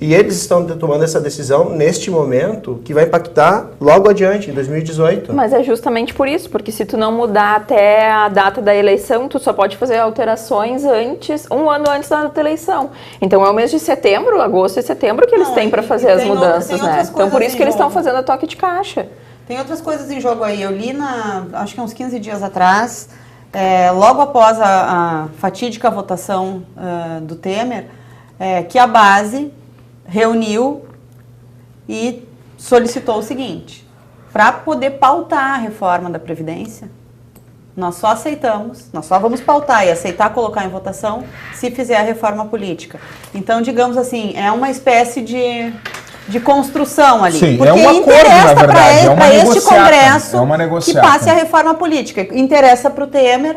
Speaker 1: e eles estão tomando essa decisão neste momento que vai impactar logo adiante, em 2018.
Speaker 2: Mas é justamente por isso, porque se tu não mudar até a data da eleição, tu só pode fazer alterações um ano antes da data da eleição. Então é o mês de setembro, agosto e setembro que eles têm para fazer as mudanças, né? Então por isso que eles estão fazendo a toque de caixa.
Speaker 4: Tem outras coisas em jogo aí. Eu li, acho que uns 15 dias atrás, logo após a fatídica votação do Temer, que a base reuniu e solicitou o seguinte: para poder pautar a reforma da Previdência, nós só vamos pautar e aceitar colocar em votação se fizer a reforma política. Então, digamos assim, é uma espécie de construção ali.
Speaker 3: Sim,
Speaker 4: porque
Speaker 3: é um acordo, na verdade,
Speaker 4: para este Congresso que passe a
Speaker 3: reforma
Speaker 4: reforma política. Interessa para o Temer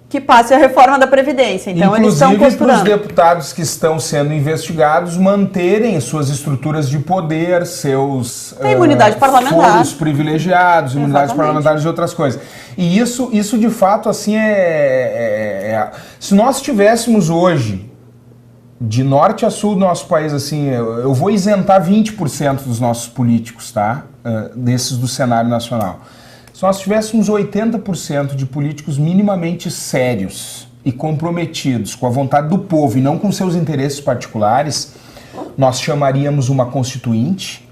Speaker 4: que passe a reforma da Previdência. Então, eles estão costurando.
Speaker 3: Inclusive, para os deputados que estão sendo investigados manterem suas estruturas de poder, seus
Speaker 4: imunidade parlamentar,
Speaker 3: foros privilegiados, imunidades parlamentares e outras coisas. E isso de fato, assim, se nós tivéssemos hoje, de norte a sul do nosso país, assim, eu vou isentar 20% dos nossos políticos, tá? Desses do cenário nacional. Se nós tivéssemos 80% de políticos minimamente sérios e comprometidos com a vontade do povo e não com seus interesses particulares, nós chamaríamos uma constituinte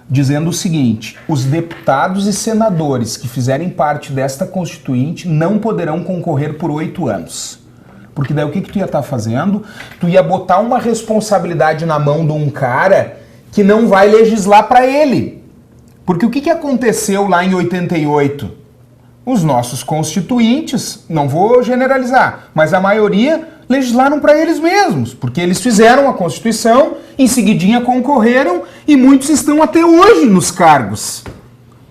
Speaker 3: dizendo o seguinte: os deputados e senadores que fizerem parte desta constituinte não poderão concorrer por 8 anos. Porque daí o que tu ia estar fazendo? Tu ia botar uma responsabilidade na mão de um cara que não vai legislar para ele. Porque o que aconteceu lá em 88? Os nossos constituintes, não vou generalizar, mas a maioria legislaram para eles mesmos, porque eles fizeram a Constituição, em seguidinha concorreram e muitos estão até hoje nos cargos.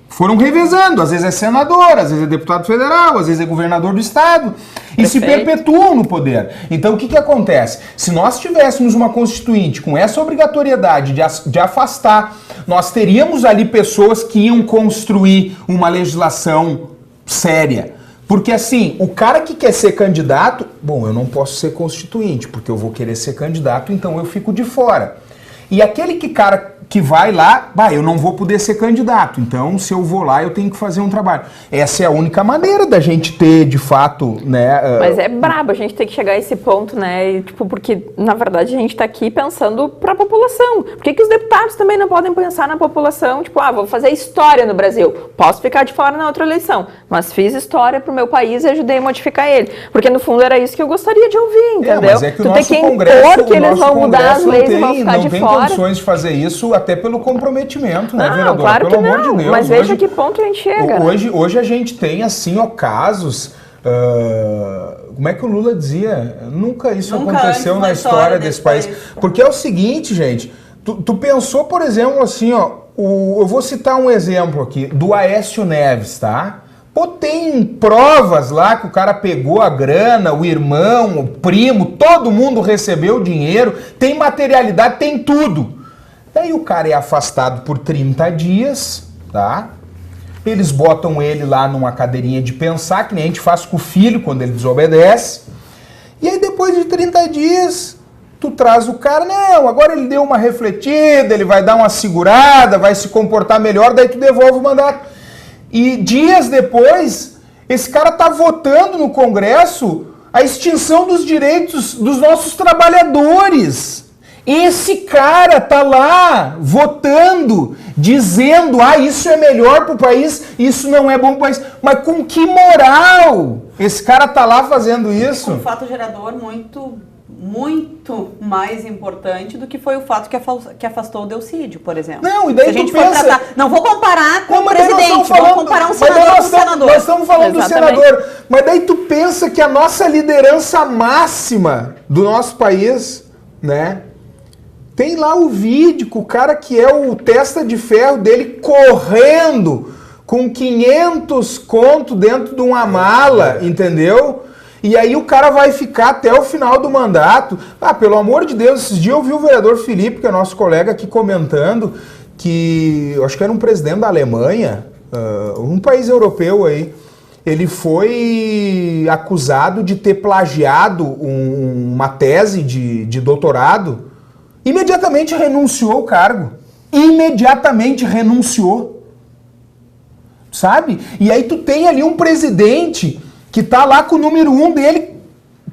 Speaker 3: Foram revezando, às vezes é senador, às vezes é deputado federal, às vezes é governador do estado, e se perpetuam no poder. Então o que acontece? Se nós tivéssemos uma constituinte com essa obrigatoriedade de afastar, nós teríamos ali pessoas que iam construir uma legislação séria. Porque assim, o cara que quer ser candidato, bom, eu não posso ser constituinte, porque eu vou querer ser candidato, então eu fico de fora. E aquele cara que vai lá, eu não vou poder ser candidato, então se eu vou lá eu tenho que fazer um trabalho. Essa é a única maneira da gente ter, de fato, né...
Speaker 2: Mas é brabo a gente ter que chegar a esse ponto, né, e, tipo, porque na verdade a gente tá aqui pensando pra população. Por que os deputados também não podem pensar na população? Tipo, vou fazer história no Brasil, posso ficar de fora na outra eleição, mas fiz história pro meu país e ajudei a modificar ele. Porque no fundo era isso que eu gostaria de ouvir, entendeu?
Speaker 3: Mas é que o nosso Congresso,
Speaker 2: que eles vão mudar as leis e vão ficar de fora.
Speaker 3: Não tem condições de fazer isso, até pelo comprometimento, né, vereador?
Speaker 2: Claro
Speaker 3: pelo
Speaker 2: que
Speaker 3: amor de Deus.
Speaker 2: Mas veja que ponto a gente chega.
Speaker 3: Hoje a gente tem, assim, casos... como é que o Lula dizia? Nunca aconteceu na história desse país. Porque é o seguinte, gente, tu pensou, por exemplo, assim, eu vou citar um exemplo aqui, do Aécio Neves, tá? Pô, tem provas lá que o cara pegou a grana, o irmão, o primo, todo mundo recebeu dinheiro, tem materialidade, tem tudo. Daí o cara é afastado por 30 dias, tá? Eles botam ele lá numa cadeirinha de pensar, que nem a gente faz com o filho quando ele desobedece. E aí depois de 30 dias, tu traz o cara, não, agora ele deu uma refletida, ele vai dar uma segurada, vai se comportar melhor, daí tu devolve o mandato. E dias depois, esse cara tá votando no Congresso a extinção dos direitos dos nossos trabalhadores. Esse cara tá lá votando, dizendo, isso é melhor pro país, isso não é bom pro país. Mas com que moral esse cara tá lá fazendo isso?
Speaker 4: Um fato gerador muito mais importante do que foi o fato que afastou o Delcídio, por exemplo.
Speaker 3: Não, e daí tu pensa...
Speaker 4: Não vou comparar com o presidente, vou comparar um senador com um senador.
Speaker 3: Nós estamos falando do senador, mas daí tu pensa que a nossa liderança máxima do nosso país, né... Tem lá o vídeo com o cara que é o testa de ferro dele correndo com 500 conto dentro de uma mala, entendeu? E aí o cara vai ficar até o final do mandato. Pelo amor de Deus, esses dias eu vi o vereador Felipe, que é nosso colega aqui, comentando que, eu acho que era um presidente da Alemanha, um país europeu aí, ele foi acusado de ter plagiado uma tese de doutorado. Imediatamente renunciou ao cargo. Imediatamente renunciou. Sabe? E aí tu tem ali um presidente que tá lá com o número 1 dele,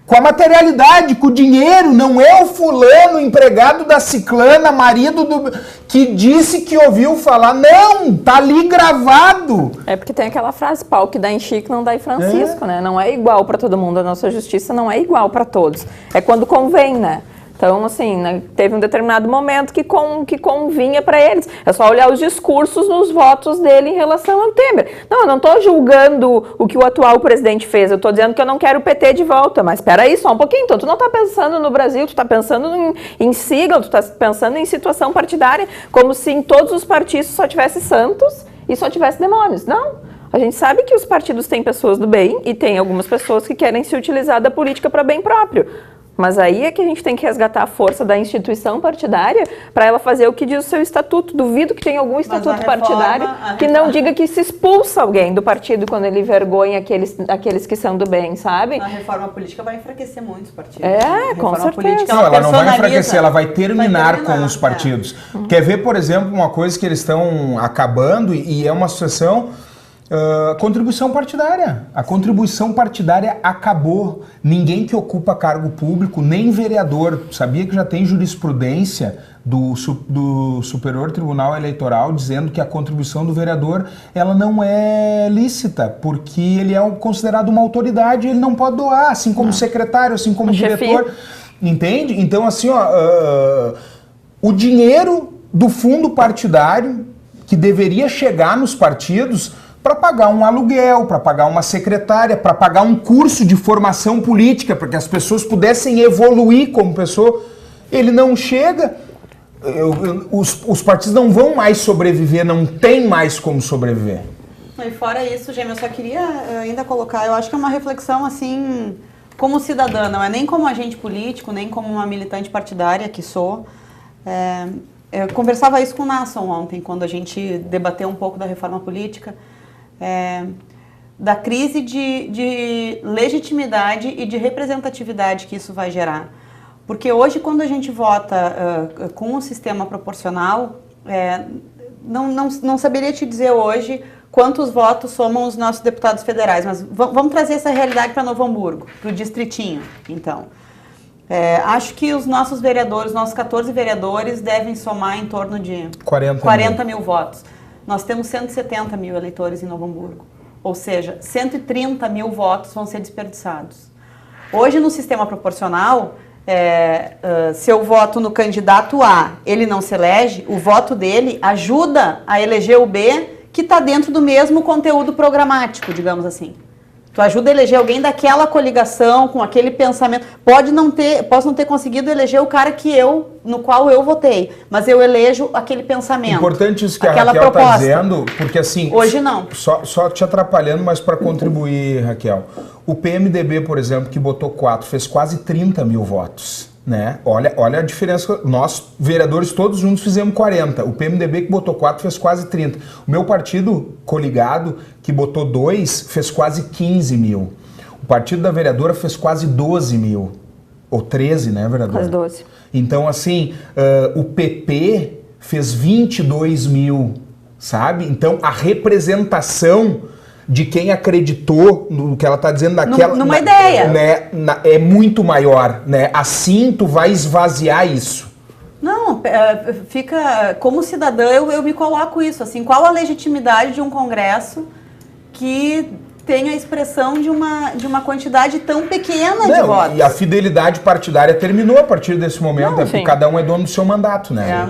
Speaker 3: com a materialidade, com o dinheiro. Não é o fulano, empregado da ciclana, marido do... que disse que ouviu falar. Não, tá ali gravado.
Speaker 2: É porque tem aquela frase, pau que dá em Chico não dá em Francisco, né? Não é igual para todo mundo. A nossa justiça não é igual para todos. É quando convém, né? Então, assim, né, teve um determinado momento que convinha para eles. É só olhar os discursos nos votos dele em relação ao Temer. Não, eu não estou julgando o que o atual presidente fez, eu estou dizendo que eu não quero o PT de volta. Mas espera aí só um pouquinho, então tu não está pensando no Brasil, tu está pensando em sigla, tu está pensando em situação partidária, como se em todos os partidos só tivesse santos e só tivesse demônios. Não. A gente sabe que os partidos têm pessoas do bem e tem algumas pessoas que querem se utilizar da política para bem próprio. Mas aí é que a gente tem que resgatar a força da instituição partidária para ela fazer o que diz o seu estatuto. Duvido que tenha algum estatuto partidário que não diga que se expulsa alguém do partido quando ele envergonha aqueles que são do bem, sabe?
Speaker 4: A reforma política vai enfraquecer muitos partidos.
Speaker 2: Com certeza.
Speaker 3: Não, ela não vai enfraquecer, ela vai terminar com os partidos. Quer ver, por exemplo, uma coisa que eles estão acabando e é uma situação... contribuição partidária. A contribuição partidária acabou. Ninguém que ocupa cargo público, nem vereador. Sabia que já tem jurisprudência do Superior Tribunal Eleitoral dizendo que a contribuição do vereador ela não é lícita, porque ele é considerado uma autoridade e ele não pode doar, assim como secretário, assim como diretor. Entende? Então, assim, o dinheiro do fundo partidário que deveria chegar nos partidos para pagar um aluguel, para pagar uma secretária, para pagar um curso de formação política, para que as pessoas pudessem evoluir como pessoa. Ele não chega. Os partidos não vão mais sobreviver, não tem mais como sobreviver.
Speaker 4: E fora isso, Gêmeo, eu só queria ainda colocar, eu acho que é uma reflexão assim, como cidadã, não é nem como agente político, nem como uma militante partidária que sou. Eu conversava isso com o Nasson ontem, quando a gente debateu um pouco da reforma política, da crise de legitimidade e de representatividade que isso vai gerar. Porque hoje, quando a gente vota com um sistema proporcional, não saberia te dizer hoje quantos votos somam os nossos deputados federais, mas vamos trazer essa realidade para Novo Hamburgo, para o distritinho, então. Acho que os nossos vereadores, nossos 14 vereadores, devem somar em torno de 40 mil votos. Nós temos 170 mil eleitores em Novo Hamburgo, ou seja, 130 mil votos vão ser desperdiçados. Hoje, no sistema proporcional, se eu voto no candidato A, ele não se elege, o voto dele ajuda a eleger o B, que está dentro do mesmo conteúdo programático, digamos assim. Tu ajuda a eleger alguém daquela coligação, com aquele pensamento. Posso não ter conseguido eleger o cara no qual eu votei, mas eu elejo aquele pensamento.
Speaker 3: Importante isso que a Raquel está dizendo, porque assim...
Speaker 4: Hoje não.
Speaker 3: Só te atrapalhando, mas para contribuir, Raquel. O PMDB, por exemplo, que botou 4, fez quase 30 mil votos. Né? Olha a diferença. Nós, vereadores, todos juntos fizemos 40. O PMDB que botou 4 fez quase 30. O meu partido coligado, que botou 2, fez quase 15 mil. O partido da vereadora fez quase 12 mil. Ou 13, né, vereadora?
Speaker 2: Quase 12.
Speaker 3: Então, assim, o PP fez 22 mil, sabe? Então, a representação de quem acreditou no que ela está dizendo daquela...
Speaker 4: Numa ideia.
Speaker 3: Né, é muito maior, né? Assim tu vai esvaziar isso.
Speaker 4: Não, fica... Como cidadã, eu me coloco isso, assim, qual a legitimidade de um congresso que tem a expressão de uma quantidade tão pequena de votos?
Speaker 3: E a fidelidade partidária terminou a partir desse momento, porque cada um é dono do seu mandato, né?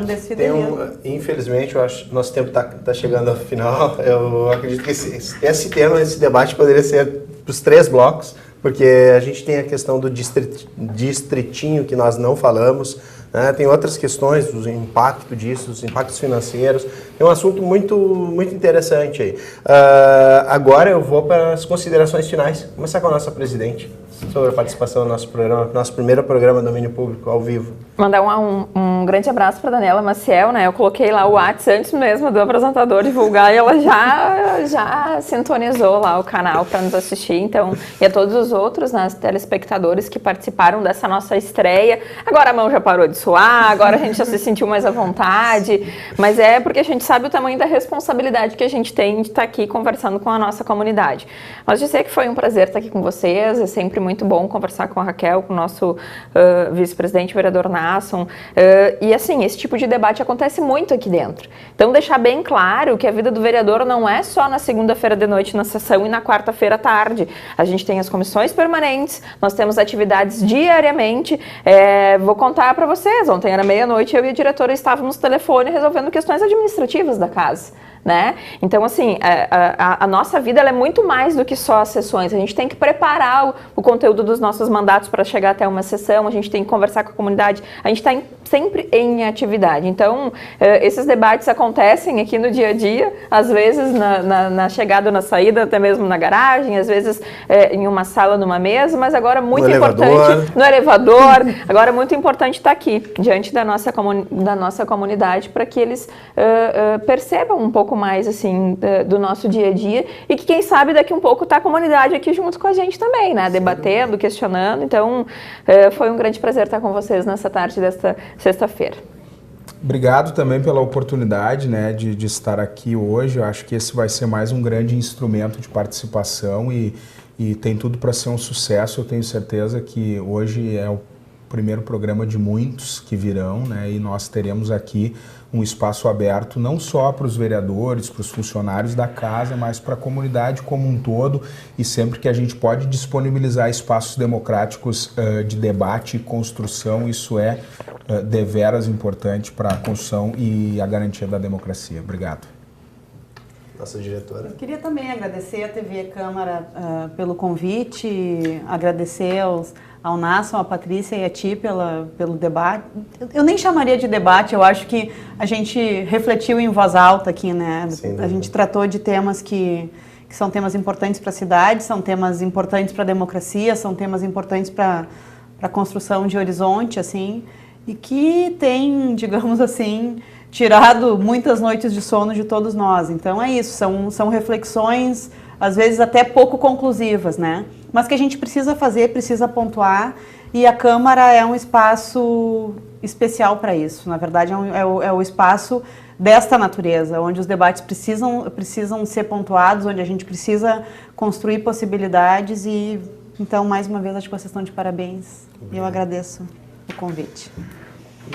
Speaker 1: Infelizmente, eu acho que nosso tempo está chegando ao final. Eu acredito que esse tema, esse debate poderia ser para os 3 blocos, porque a gente tem a questão do distritinho que nós não falamos, né? Tem outras questões, o impacto disso, os impactos financeiros. É um assunto muito, muito interessante aí. Agora eu vou para as considerações finais. Vou começar com a nossa presidente sobre a participação no nosso programa, nosso primeiro programa do domínio público ao vivo.
Speaker 2: Mandar um grande abraço para Daniela Maciel, né? Eu coloquei lá o WhatsApp antes mesmo do apresentador divulgar e ela já sintonizou lá o canal para nos assistir. Então, e a todos os outros, né, telespectadores que participaram dessa nossa estreia. Agora a mão já parou de suar, agora a gente já se sentiu mais à vontade, mas é porque a gente sabe o tamanho da responsabilidade que a gente tem de estar aqui conversando com a nossa comunidade. Mas dizer que foi um prazer estar aqui com vocês, é sempre muito bom conversar com a Raquel, com o nosso vice-presidente, vereador Nasson, e assim, esse tipo de debate acontece muito aqui dentro. Então, deixar bem claro que a vida do vereador não é só na segunda-feira de noite na sessão e na quarta-feira à tarde. A gente tem as comissões permanentes, nós temos atividades diariamente. Vou contar para vocês, ontem era meia-noite, eu e a diretora estávamos no telefone resolvendo questões administrativas da casa. Né? Então, assim, a nossa vida ela é muito mais do que só as sessões. A gente tem que preparar o conteúdo dos nossos mandatos para chegar até uma sessão, a gente tem que conversar com a comunidade, a gente está sempre em atividade. Então, esses debates acontecem aqui no dia a dia, às vezes na chegada ou na saída, até mesmo na garagem, às vezes em uma sala, numa mesa, mas agora muito importante, no elevador, agora muito importante estar aqui, diante da nossa comunidade, para que eles percebam um pouco mais assim do nosso dia a dia e que quem sabe daqui um pouco tá a comunidade aqui junto com a gente também, né? Debatendo, questionando. Então foi um grande prazer estar com vocês nessa tarde desta sexta-feira.
Speaker 3: Obrigado também pela oportunidade, né, de estar aqui hoje. Eu acho que esse vai ser mais um grande instrumento de participação e tem tudo para ser um sucesso. Eu tenho certeza que hoje é o primeiro programa de muitos que virão, né, e nós teremos aqui um espaço aberto não só para os vereadores, para os funcionários da casa, mas para a comunidade como um todo, e sempre que a gente pode disponibilizar espaços democráticos de debate e construção, isso é deveras importante para a construção e a garantia da democracia. Obrigado.
Speaker 1: Nossa diretora.
Speaker 4: Eu queria também agradecer à TV Câmara pelo convite, agradecer ao Nasson, a Patrícia e a Ti pelo debate. Eu nem chamaria de debate, eu acho que a gente refletiu em voz alta aqui, né? A gente tratou de temas que são temas importantes para a cidade, são temas importantes para a democracia, são temas importantes para a construção de horizonte, assim, e que tem, digamos assim, tirado muitas noites de sono de todos nós. Então é isso, são reflexões, às vezes até pouco conclusivas, né? Mas que a gente precisa fazer, precisa pontuar, e a Câmara é um espaço especial para isso. Na verdade, é o espaço desta natureza, onde os debates precisam ser pontuados, onde a gente precisa construir possibilidades e, então, mais uma vez, acho que vocês estão de parabéns. E eu agradeço o convite.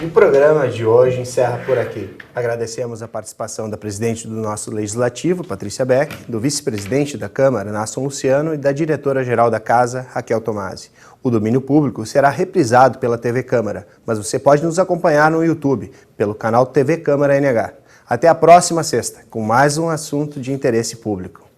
Speaker 1: E o programa de hoje encerra por aqui. Agradecemos a participação da presidente do nosso Legislativo, Patrícia Beck, do vice-presidente da Câmara, Nasson Luciano, e da diretora-geral da Casa, Raquel Tomasi. O domínio público será reprisado pela TV Câmara, mas você pode nos acompanhar no YouTube, pelo canal TV Câmara NH. Até a próxima sexta, com mais um assunto de interesse público.